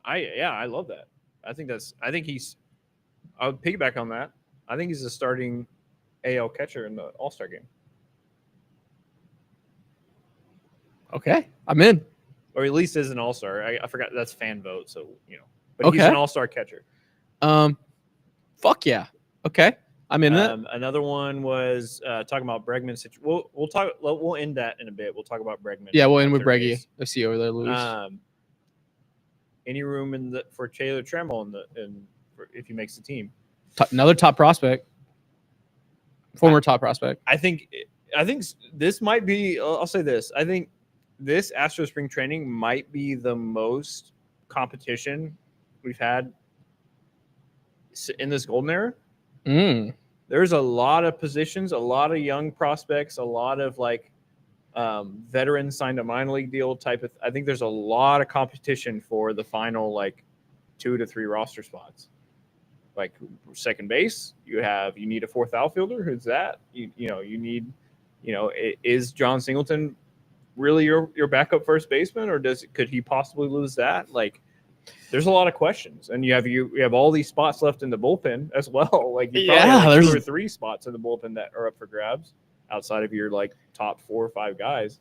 I love that. I think I'll piggyback on that. I think he's a starting AL catcher in the All-Star game. Okay, I'm in. Or at least is an All-Star. I forgot that's fan vote, so but he's an All-Star catcher. Fuck yeah. Okay. I'm in that. Another one was talking about Bregman's situation. We'll end that in a bit. We'll talk about Bregman. Yeah, we'll end with Breggy. I see over there, Luis. Any room for Taylor Trammell if he makes the team? Another top prospect. Former top prospect. I think this might be. I'll say this. I think this Astros spring training might be the most competition we've had in this golden era. There's a lot of positions, a lot of young prospects, a lot of like veterans signed a minor league deal type of. I think there's a lot of competition for the final like 2 to 3 roster spots. Like second base, you need a fourth outfielder. Who's that? You need, is John Singleton really your backup first baseman, or could he possibly lose that? Like, there's a lot of questions, and you have all these spots left in the bullpen as well. Like, you probably have 2 or 3 spots in the bullpen that are up for grabs outside of your like top 4 or 5 guys.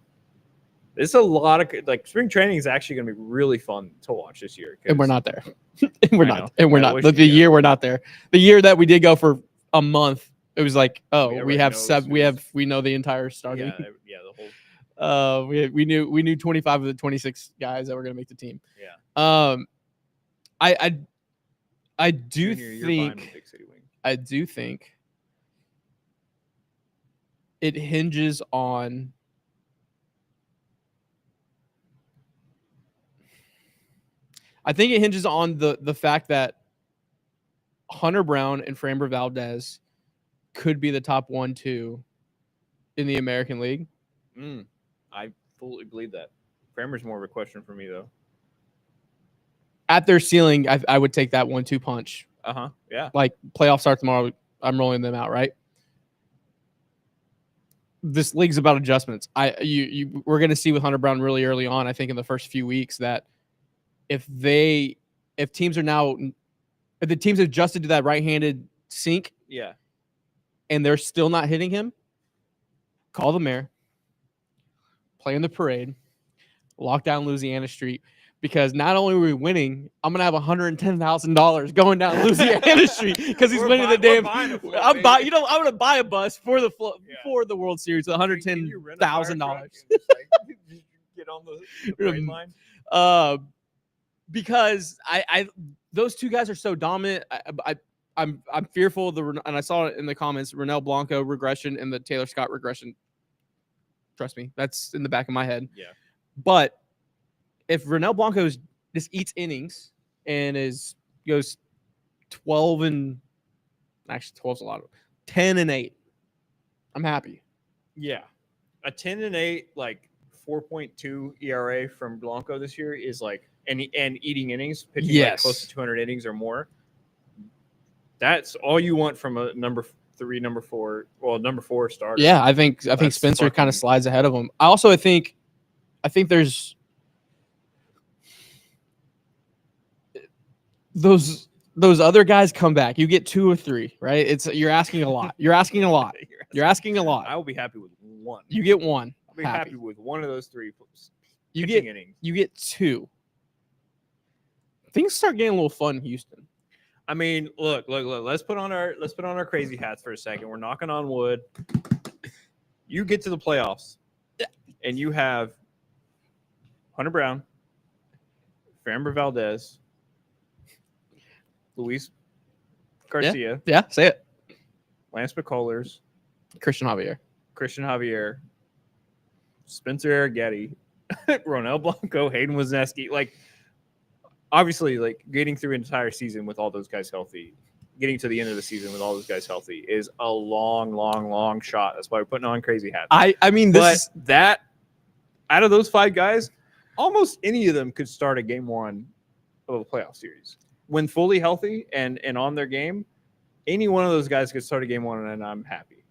There's a lot of like spring training is actually going to be really fun to watch this year. And we're 'cause- not there. And we're I not. know. And we're I not. wish- The yeah. year we're not there. The year that we did go for a month, it was like, oh, we Everybody have knows 7. who's- We know the entire starting. yeah, the whole We knew 25 of the 26 guys that were going to make the team. yeah. I do Junior, you're behind think with Big City Wing. I do think it hinges on the fact that Hunter Brown and Framber Valdez could be the top 1-2 in the American League. I fully believe that. Framber's more of a question for me though. At their ceiling, I would take that 1-2 punch. Yeah. Like playoffs start tomorrow, I'm rolling them out, right? This league's about adjustments. We're going to see with Hunter Brown really early on, I think in the first few weeks, that if the teams adjusted to that right-handed sink, Yeah. and they're still not hitting him, call the mayor, play in the parade, lock down Louisiana Street, because not only are we winning, I'm gonna have $110,000 going down Louisiana Street because he's winning the damn. I'm gonna buy a bus for the for the World Series, $110,000. Get on the parade line. Because I those two guys are so dominant. I'm fearful of and I saw it in the comments, Ronel Blanco regression and the Taylor Scott regression. Trust me, that's in the back of my head. Yeah. But if Ronel Blanco just eats innings and goes 12 and actually 12's a lot of 10-8, I'm happy. Yeah. A 10-8, like 4.2 ERA from Blanco this year is like and eating innings, pitching like close to 200 innings or more. That's all you want from a number 3, number 4, number 4 starter. Yeah, I think Spencer kind of slides ahead of him. I think there's those other guys come back. You get 2 or 3, right? You're asking a lot. You're asking a lot. I will be happy with 1. You get 1. I'll be happy with one of those 3 innings. You get 2. Things start getting a little fun in Houston. I mean, look. Let's put on our crazy hats for a second. We're knocking on wood. You get to the playoffs, and you have Hunter Brown, Framber Valdez, Luis Garcia. Yeah, say it. Lance McCullers, Christian Javier, Spencer Arrighetti, Ronel Blanco, Hayden Wesneski. Like, obviously, like getting through an entire season with all those guys healthy, getting to the end of the season with all those guys healthy is a long shot. That's why we're putting on crazy hats. I mean, that out of those 5 guys, almost any of them could start a game 1 of a playoff series when fully healthy and on their game. Any one of those guys could start a game 1, and I'm happy.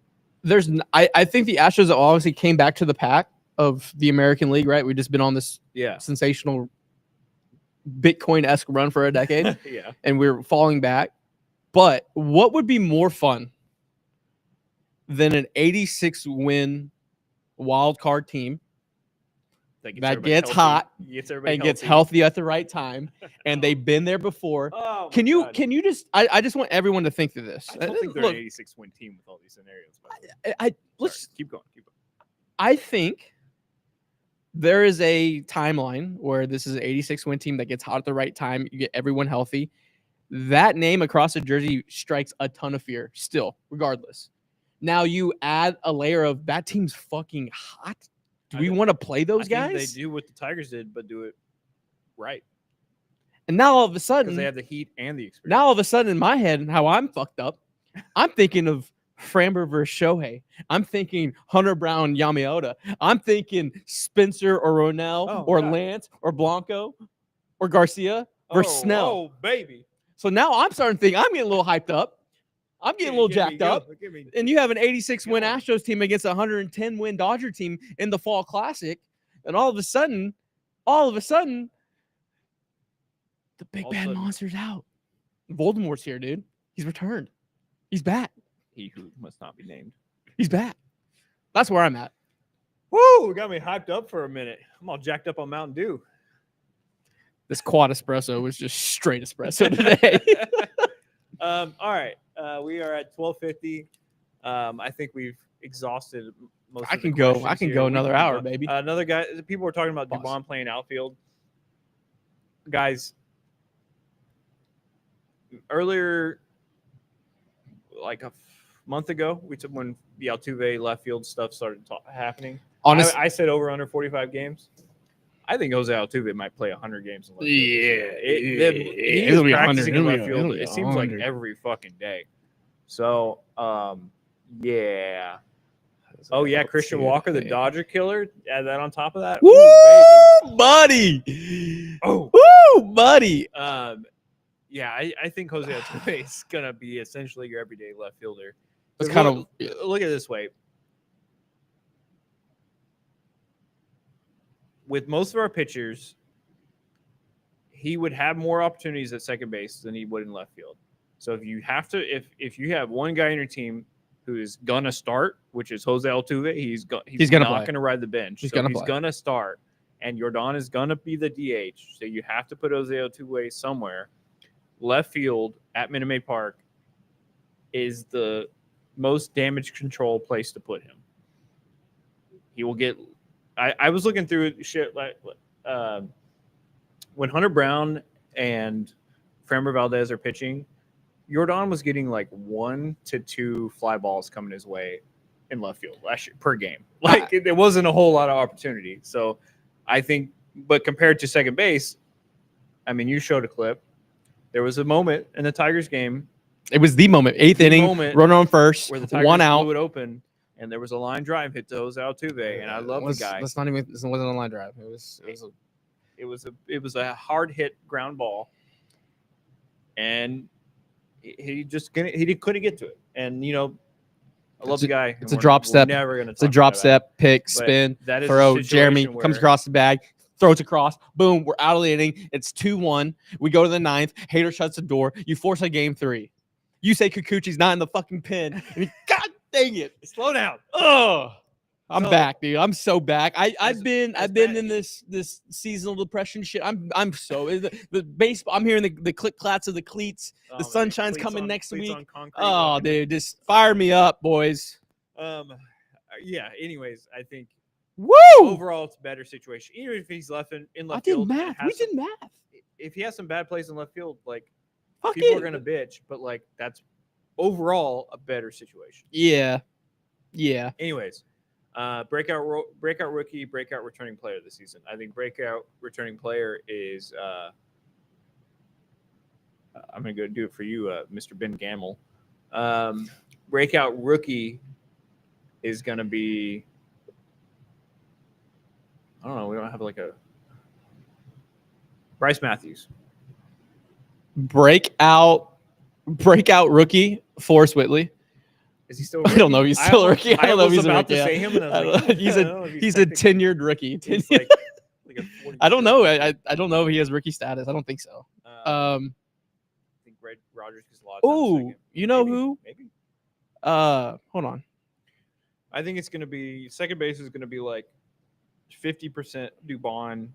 I think the Astros obviously came back to the pack of the American League, right? We've just been on this sensational Bitcoin-esque run for a decade. Yeah. And we're falling back. But what would be more fun than an 86-win wild card team that gets hot and gets healthy at the right time, and they've been there before? Oh, can you just I just want everyone to think through this. I don't think they're an 86-win team with all these scenarios. Let's keep going. I think there is a timeline where this is an 86-win team that gets hot at the right time. You get everyone healthy. That name across the jersey strikes a ton of fear still, regardless. Now you add a layer of that team's fucking hot. Do we want to play those guys? They do what the Tigers did, but do it right. And now all of a sudden, because they have the heat and the experience. Now all of a sudden in my head, how I'm fucked up, I'm thinking of Framber versus Shohei. I'm thinking Hunter Brown, Yamamoto. I'm thinking Spencer or Ronel or Lance or Blanco or Garcia versus Snell. Oh, baby. So now I'm starting to think I'm getting a little hyped up. I'm getting a little jacked up. And you have an 86-win Astros team against a 110-win Dodger team in the Fall Classic. And all of a sudden, the big bad monster's out. Voldemort's here, dude. He's returned. He's back. He who must not be named. He's back. That's where I'm at. Woo! Got me hyped up for a minute. I'm all jacked up on Mountain Dew. This quad espresso was just straight espresso today. All right. We are at 12:50. I think we've exhausted most I of can the go. questions I can here. go We another keep hour, going. baby. Another guy. People were talking about Pause. Dubon playing outfield. Guys, earlier, like a month ago, we took when the Altuve left field stuff started happening. Honest, I said over under 45 games. I think Jose Altuve might play 100 games in left field. He It'll is be 100. practicing in It'll be- left field. it'll be It seems like 100. every fucking day. So, yeah. Oh yeah, Christian Walker, the Dodger killer. Add that on top of that. Woo, Ooh, buddy. Oh, woo, buddy. Yeah, I think Jose Altuve is gonna be essentially your everyday left fielder. That's But kind look at it this way. With most of our pitchers, he would have more opportunities at second base than he would in left field. So if you have to, if you have one guy in your team who is gonna start, which is Jose Altuve, he's gonna not play. gonna ride the bench. He's So gonna play. gonna start, and Yordan is gonna be the DH. So you have to put Jose Altuve somewhere. Left field at Minute Maid Park is the most damage control place to put him. He will get. I was looking through shit like when Hunter Brown and Framber Valdez are pitching, Yordan was getting like 1 to 2 fly balls coming his way in left field last year per game. Like there wasn't a whole lot of opportunity. So I think, but compared to second base, I mean, you showed a clip. There was a moment in the Tigers game. It was the moment. Eighth inning, run on first, where the Tigers 1 out. blew it open, and there was a line drive hit to Jose Altuve, and I love the guy. That's not even. This wasn't a line drive. It was a hard hit ground ball, and he couldn't get to it. And I love the guy. It's a drop step. It's a drop step, pick, spin, throw. Jeremy comes across the bag, throws across. Boom, we're out of the inning. It's 2-1. We go to the ninth. Hader shuts the door. You force a game 3. You say Kikuchi's not in the fucking pin. And God dang it. Slow down. Oh, I'm back, dude. I'm so back. I've been in this seasonal depression shit. I'm so the baseball. I'm hearing the click clats of the cleats. The sunshine's coming next week. Oh, dude, just fire me up, boys. Yeah. Anyways, I think woo. Overall, it's a better situation. Even if he's left in left field. I did math. We did math. If he has some bad plays in left field, like fuck people are gonna bitch, but like that's overall a better situation. Yeah. Anyways. Breakout rookie, breakout returning player this season. I think breakout returning player is I'm gonna go do it for you, Mr. Ben Gamble. Breakout rookie is gonna be, I don't know, we don't have like a Bryce Matthews. Breakout rookie, Forrest Whitley. Is he still? I don't know. He's still a rookie. I don't know if he's about a rookie. to say him, and I was like, he's a tenured rookie. He's like I don't know. I don't know if he has rookie status. I don't think so. I think Red Rogers gets a lot of Oh, you know who? Maybe. Hold on. I think it's going to be second base is going to be like 50% Dubon,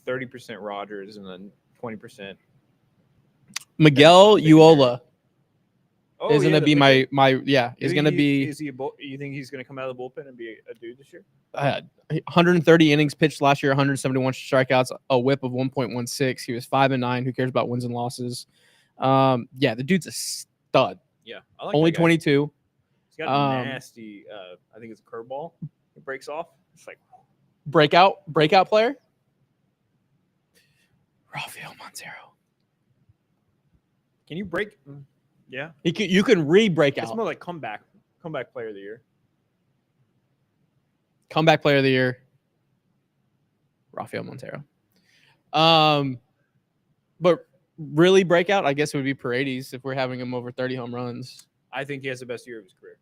30% Rogers, and then 20%. Miguel Uola is going to be my is going to be. Is he? You think he's going to come out of the bullpen and be a dude this year? 130 innings pitched last year, 171 strikeouts, a WHIP of 1.16. He was 5-9. Who cares about wins and losses? Yeah, the dude's a stud. Yeah, I like only 22. He's got a nasty. I think it's a curveball. It breaks off. It's like breakout player. Rafael Montero. Can you break? Yeah, you can re-break out. It's more like comeback player of the year. Comeback player of the year. Rafael Montero. But really breakout, I guess it would be Paredes if we're having him over 30 home runs. I think he has the best year of his career.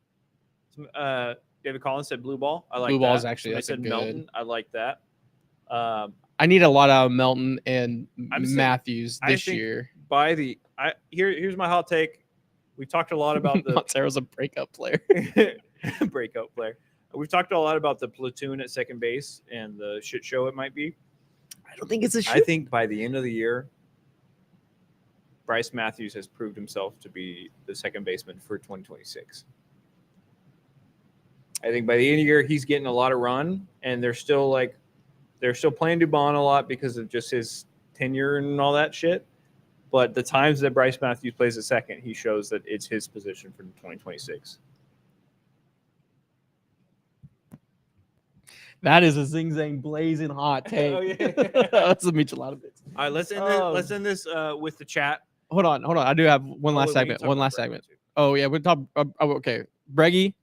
David Collins said blue ball. I like blue that. ball is actually. I said good. Melton. I like that. I need a lot out of Melton and Matthews this year. Here's my hot take. We talked a lot about the Montero's a breakout player. We've we've talked a lot about the platoon at second base and the shit show it might be. I don't think it's a I think by the end of the year, Bryce Matthews has proved himself to be the second baseman for 2026. I think by the end of the year, he's getting a lot of run, and they're still playing Dubon a lot because of just his tenure and all that shit. But the times that Bryce Matthews plays at second, he shows that it's his position for 2026. That is a zing-zang blazing hot take. Oh, yeah. That's a Michelada bits. All right, let's end this with the chat. Hold on. I do have one last segment. Oh, yeah. We'll talk. Okay. Breggy,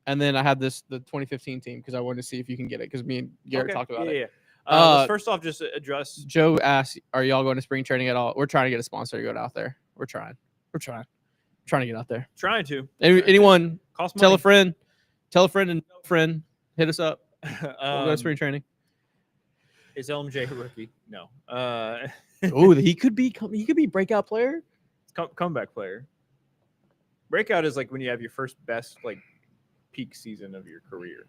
and then I have the 2015 team because I wanted to see if you can get it because me and Garrett talked about it. Yeah. Let's first off just address. Joe asked, "Are y'all going to spring training at all?" We're trying to get a sponsor to go out there. We're trying to get out there. Trying to. Anyone? Cost money. Tell a friend, and friend. Hit us up. We'll go to spring training. Is LMJ a rookie? No. Oh, he could be breakout player. Comeback player. Breakout is like when you have your first best peak season of your career.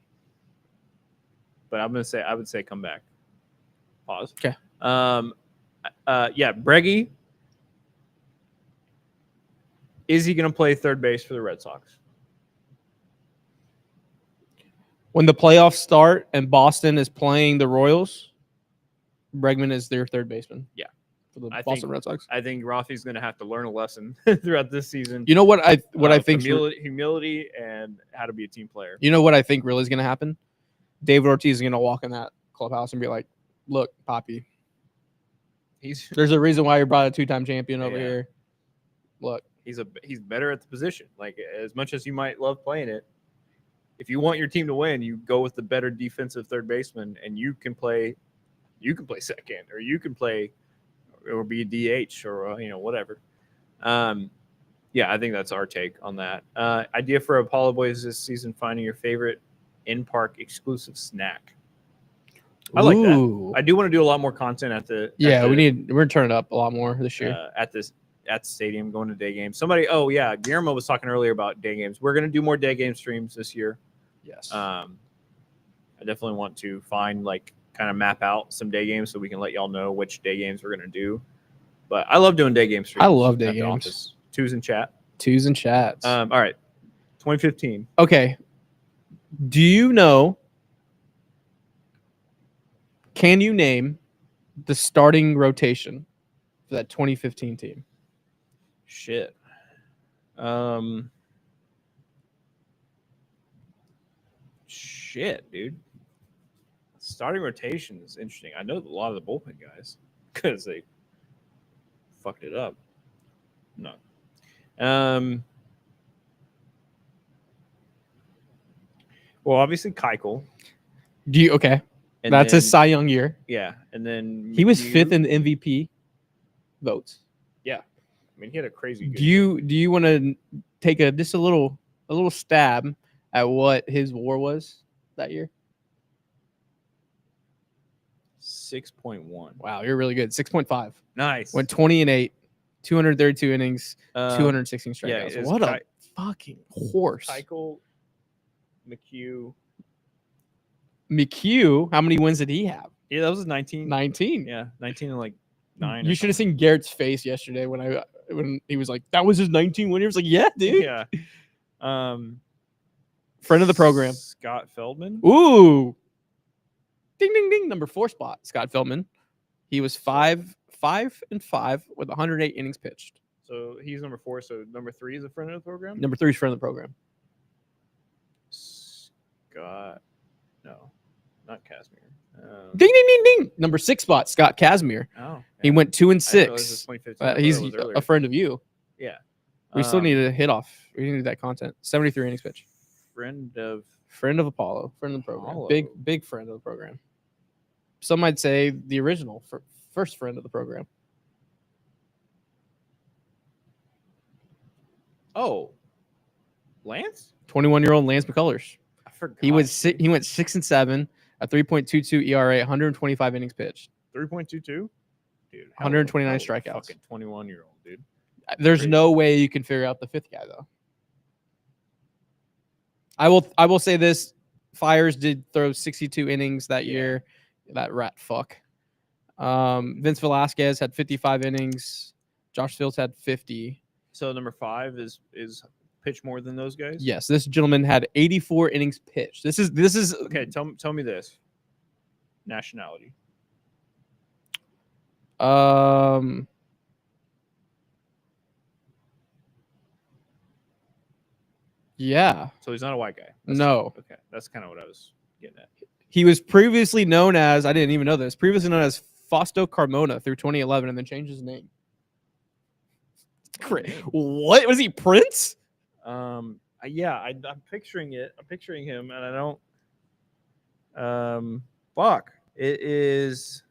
But I would say comeback. Pause. Okay. Yeah, Breggy. Is he going to play third base for the Red Sox? When the playoffs start and Boston is playing the Royals, Bregman is their third baseman. Yeah. For the Boston Red Sox. I think Rafi's going to have to learn a lesson throughout this season. You know what I think humility and how to be a team player. You know what I think really is going to happen? David Ortiz is going to walk in that clubhouse and be like, "Look, Poppy, there's a reason why you brought a two-time champion over here. Look, he's better at the position. Like, as much as you might love playing it, if you want your team to win, you go with the better defensive third baseman, and you can play second, or you can play or be a DH or whatever. Yeah, I think that's our take on that. Idea for Apollo Boys this season: finding your favorite in-park exclusive snack. I like that. I do want to do a lot more content at the. We're turning up a lot more this year at the stadium, going to day games. Guillermo was talking earlier about day games. We're going to do more day game streams this year. Yes. I definitely want to find kind of map out some day games so we can let y'all know which day games we're going to do. But I love doing day game streams. I love day games. Office. Twos and chats. All right. 2015. Okay. Can you name the starting rotation for that 2015 team? Shit. Shit, dude. Starting rotation is interesting. I know a lot of the bullpen guys because they fucked it up. No. Well, obviously Keuchel. Okay. That's his Cy Young year. Yeah, and then he was fifth in the MVP votes. Yeah, I mean he had a crazy. Good do you want to take a little stab at what his WAR was that year? 6.1. Wow, you're really good. 6.5. Nice. Went 20-8, 232 innings, 216 strikeouts. What a fucking horse. Keuchel, McHugh, how many wins did he have? Yeah, that was 19. 19. Yeah, 19 and 9. You should have seen Garrett's face yesterday when he was like, that was his 19 win. He was like, yeah, dude. Yeah. Friend of the program. Scott Feldman. Ooh. Ding, ding, ding. Number 4 spot, Scott Feldman. He was 5-5 with 108 innings pitched. So he's number 4. So number 3 is a friend of the program? Number 3 is friend of the program. Scott. No, not Casimir. Ding, ding, ding, ding. Number 6 spot, Scott Casimir. Oh. Yeah. He went 2-6. He's a friend of you. Yeah. We still need to hit off. We need that content. 73 innings pitch. Friend of Apollo. Friend of the program. Apollo. Big friend of the program. Some might say the original first friend of the program. Oh. Lance? 21-year-old Lance McCullers. I forgot. He went 6-7, a 3.22 ERA, 125 innings pitched. 3.22? Dude. 129 strikeouts. Fucking 21-year-old, dude. There's no way you can figure out the 5th guy though. I will say this, Fires did throw 62 innings that Yeah. year. That rat fuck. Vince Velasquez had 55 innings. Josh Fields had 50. So number 5 is pitch more than those guys. Yes, this gentleman had 84 innings pitched. This is Okay, tell me this. Nationality. Yeah. So he's not a white guy. No. Okay, that's kind of what I was getting at. He was previously known as, I didn't even know this, previously known as Fausto Carmona through 2011 and then changed his name. What? Was he Prince? Yeah, I'm picturing it. I'm picturing him, and I don't. Fuck. It is.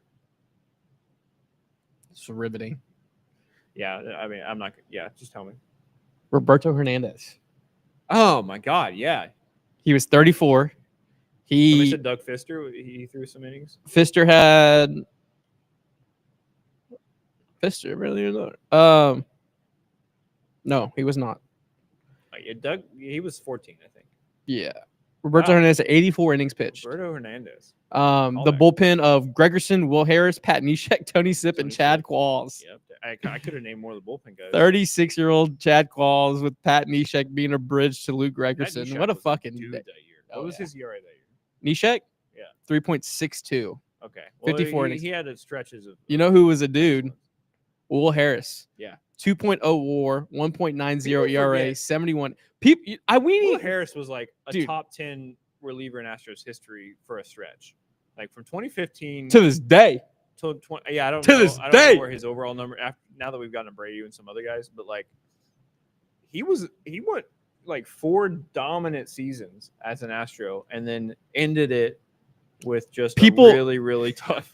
It's riveting. Yeah, I mean, I'm not. Yeah, just tell me. Roberto Hernandez. Oh my God! Yeah, He was 34. somebody said Doug Fister. He threw some innings. Fister had. Fister really not. No, he was not. Yeah, Doug. He was 14, I think. Yeah. Roberto Hernandez had 84 innings pitched. Roberto Hernandez. The bullpen of Gregerson, Will Harris, Pat Neshek, Tony Sipp, and Chad Qualls. Yep. I could have named more of the bullpen guys. 36-year-old Chad Qualls with Pat Neshek being a bridge to Luke Gregerson. Neshek What a was fucking dude day. that year. What was his ERA that year? Neshek? Yeah. 3.62. Okay. 54 innings. He had stretches of. You know who was a dude? Will Harris. Yeah. 2.0 WAR, 1.90 People ERA, forget. 71. Will Harris was like a Dude. top 10 reliever in Astros history for a stretch. Like from 2015 to this day. till 20. Yeah, I don't To know. this I don't day. know where his overall number. Now that we've gotten to Brady and some other guys, but like he went like 4 dominant seasons as an Astro, and then ended it with just a really tough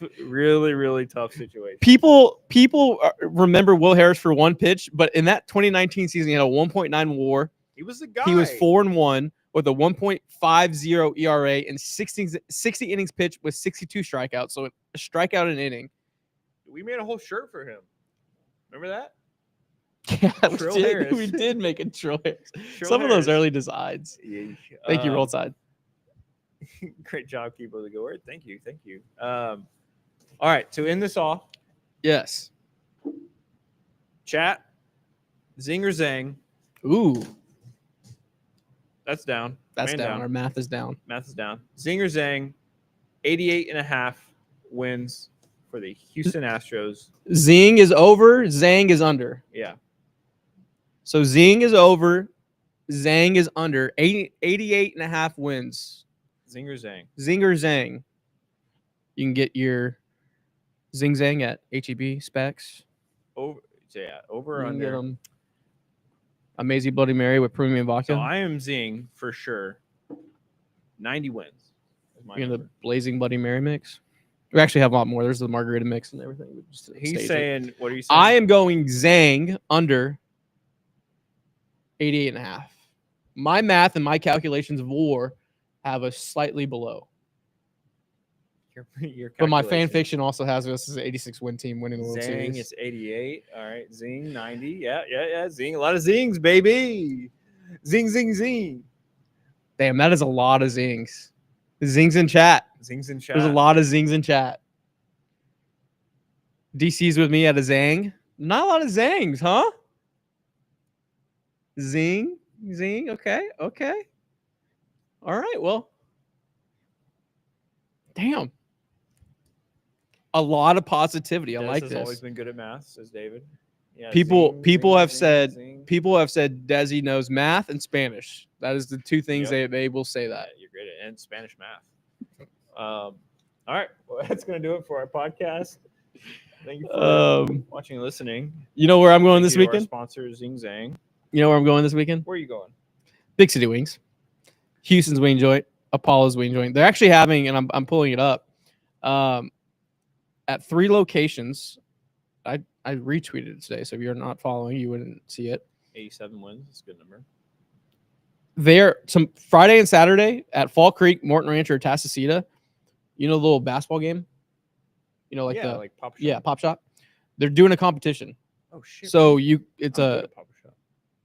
situation. People remember Will Harris for one pitch, but in that 2019 season, he had a 1.9 WAR. He was the guy. He was 4-1 with a 1.50 ERA and 60 innings pitched with 62 strikeouts. So a strikeout an inning. We made a whole shirt for him. Remember that? Yeah, we did make a Trill Harris. Some of those early designs. Yeah. Thank you, Rollside. Great job, Keeper of the Go Word. Thank you. All right, to end this off, Yes. chat, Zing or Zang. Ooh, That's down. that's Man down. Our math is down. Math is down. Zing or Zang, 88.5 wins for the Houston Astros. Zing is over. Zang is under. Yeah. So Zing is over. Zang is under. 88.5 wins. Zing or Zang. Zing or Zang. You can get your Zing Zang at HEB specs. Over or You can under. get them Amazing Bloody Mary with premium vodka. So I am Zing for sure. 90 wins. Is my You're in the number. Blazing Bloody Mary mix. We actually have a lot more. There's the margarita mix and everything. We just He's staged it. saying, what are you saying? I am going Zang under 88.5. My math and my calculations of WAR have us slightly below. Your But my fan calculation. fiction also has us as an 86 win team winning the World Zang Series. is 88. All right. Zing 90. Yeah. Zing. A lot of zings, baby. Zing. Damn, that is a lot of zings. Zings in chat. Zings in chat. There's a lot of zings in chat. DC's with me at a Zang. Not a lot of Zangs, huh? Zing. Okay. All right. Well, damn. A lot of positivity. I Des like has this. always been good at math, says David. Yeah, People have said zing. Desi knows math and Spanish. That is the two things Yep. they will say that. Yeah, you're great at and Spanish math. All right. Well, that's going to do it for our podcast. Thank you for watching and listening. You know where I'm going Thank this you to our weekend? sponsor, Zing Zang. You know where I'm going this weekend? Where are you going? Big City Wings. Houston's Wing Joint. Apollo's Wing Joint. They're actually having, and I'm pulling it up, at 3 locations. I retweeted it today, so if you're not following, you wouldn't see it. 87 wins. That's a good number. They're some Friday and Saturday at Fall Creek, Morton Ranch, or Tasasita. You know the little basketball game? You know, like Pop Shop. Yeah, Pop Shop. They're doing a competition. Oh shit. So I'm good at Pop Shop.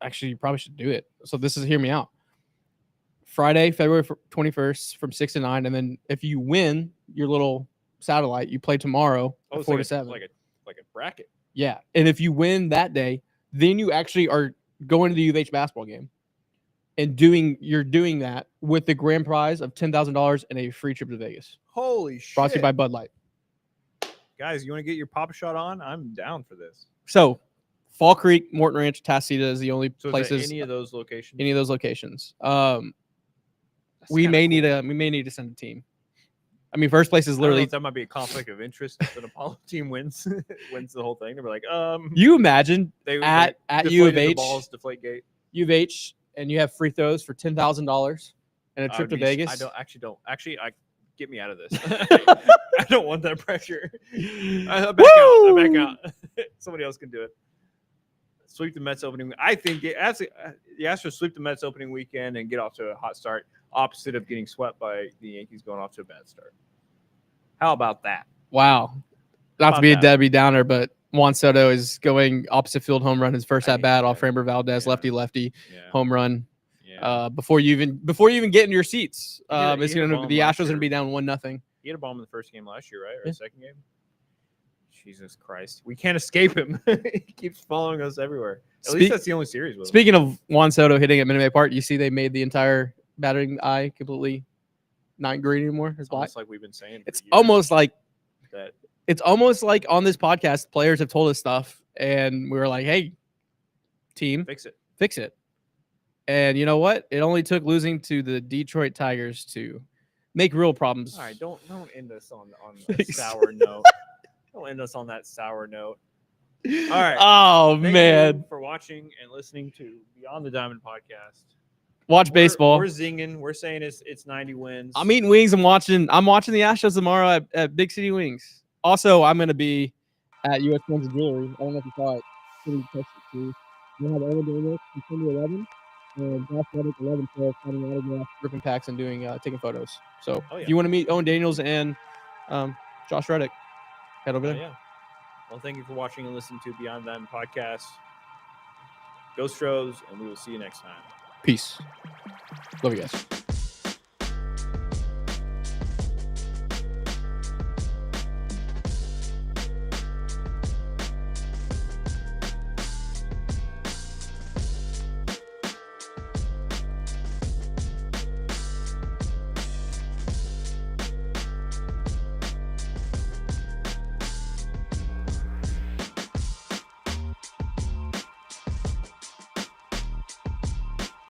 actually, you probably should do it. So hear me out. Friday, February 21st from 6 to 9. And then if you win your little satellite, you play tomorrow at 4 to 7. Like a bracket. Yeah. And if you win that day, then you actually are going to the U of H basketball game. And you're doing that with the grand prize of $10,000 and a free trip to Vegas. Holy shit. Brought to you by Bud Light. Guys, you want to get your Papa Shot on? I'm down for this. So, Fall Creek, Morton Ranch, Tacita is the only places. Any of those locations? Any of those locations. We may need to send a team. I mean, first place is literally. That might be a conflict of interest if an Apollo team wins the whole thing. They'll be like, You imagine at U of H, balls, deflate gate. U of H, and you have free throws for $10,000 and a trip to Vegas. Actually, get me out of this. I don't want that pressure. I back out. Somebody else can do it. Sweep the Mets opening. I think the Astros sweep the Mets opening weekend and get off to a hot start, opposite of getting swept by the Yankees going off to a bad start. How about that? Wow. Not to be a Debbie Downer, but Juan Soto is going opposite field home run his first at bat off Framber Valdez, lefty home run. Yeah. Before you even get in your seats, the Astros going to be down 1-0. He had a bomb in the first game last year, right? Or the second game? Jesus Christ. We can't escape him. He keeps following us everywhere. At least that's the only series with him. Speaking of Juan Soto hitting at Minute Maid Park, you see they made the entire batting eye completely not green anymore. It's almost like we've been saying. It's almost like that. It's almost like on this podcast, players have told us stuff, and we were like, hey, team, fix it. And you know what? It only took losing to the Detroit Tigers to make real problems. All right, don't end us on a sour note. Don't end us on that sour note. All right. Oh, Thank you for watching and listening to Beyond the Diamond podcast. Watch baseball. We're zinging. We're saying it's 90 wins. I'm eating wings. I'm watching the Astros tomorrow at Big City Wings. Also, I'm going to be at U.S. Guns and Jewelry. I don't know if you saw it. We're going to have Owen Daniels from 10 to 11 and Josh Reddick 11 12 signing autographs, ripping packs, and doing taking photos. So if you want to meet Owen Daniels and Josh Reddick, head over there. Yeah. Well, thank you for watching and listening to Beyond the Diamond podcast. Go Stros, and we will see you next time. Peace. Love you guys.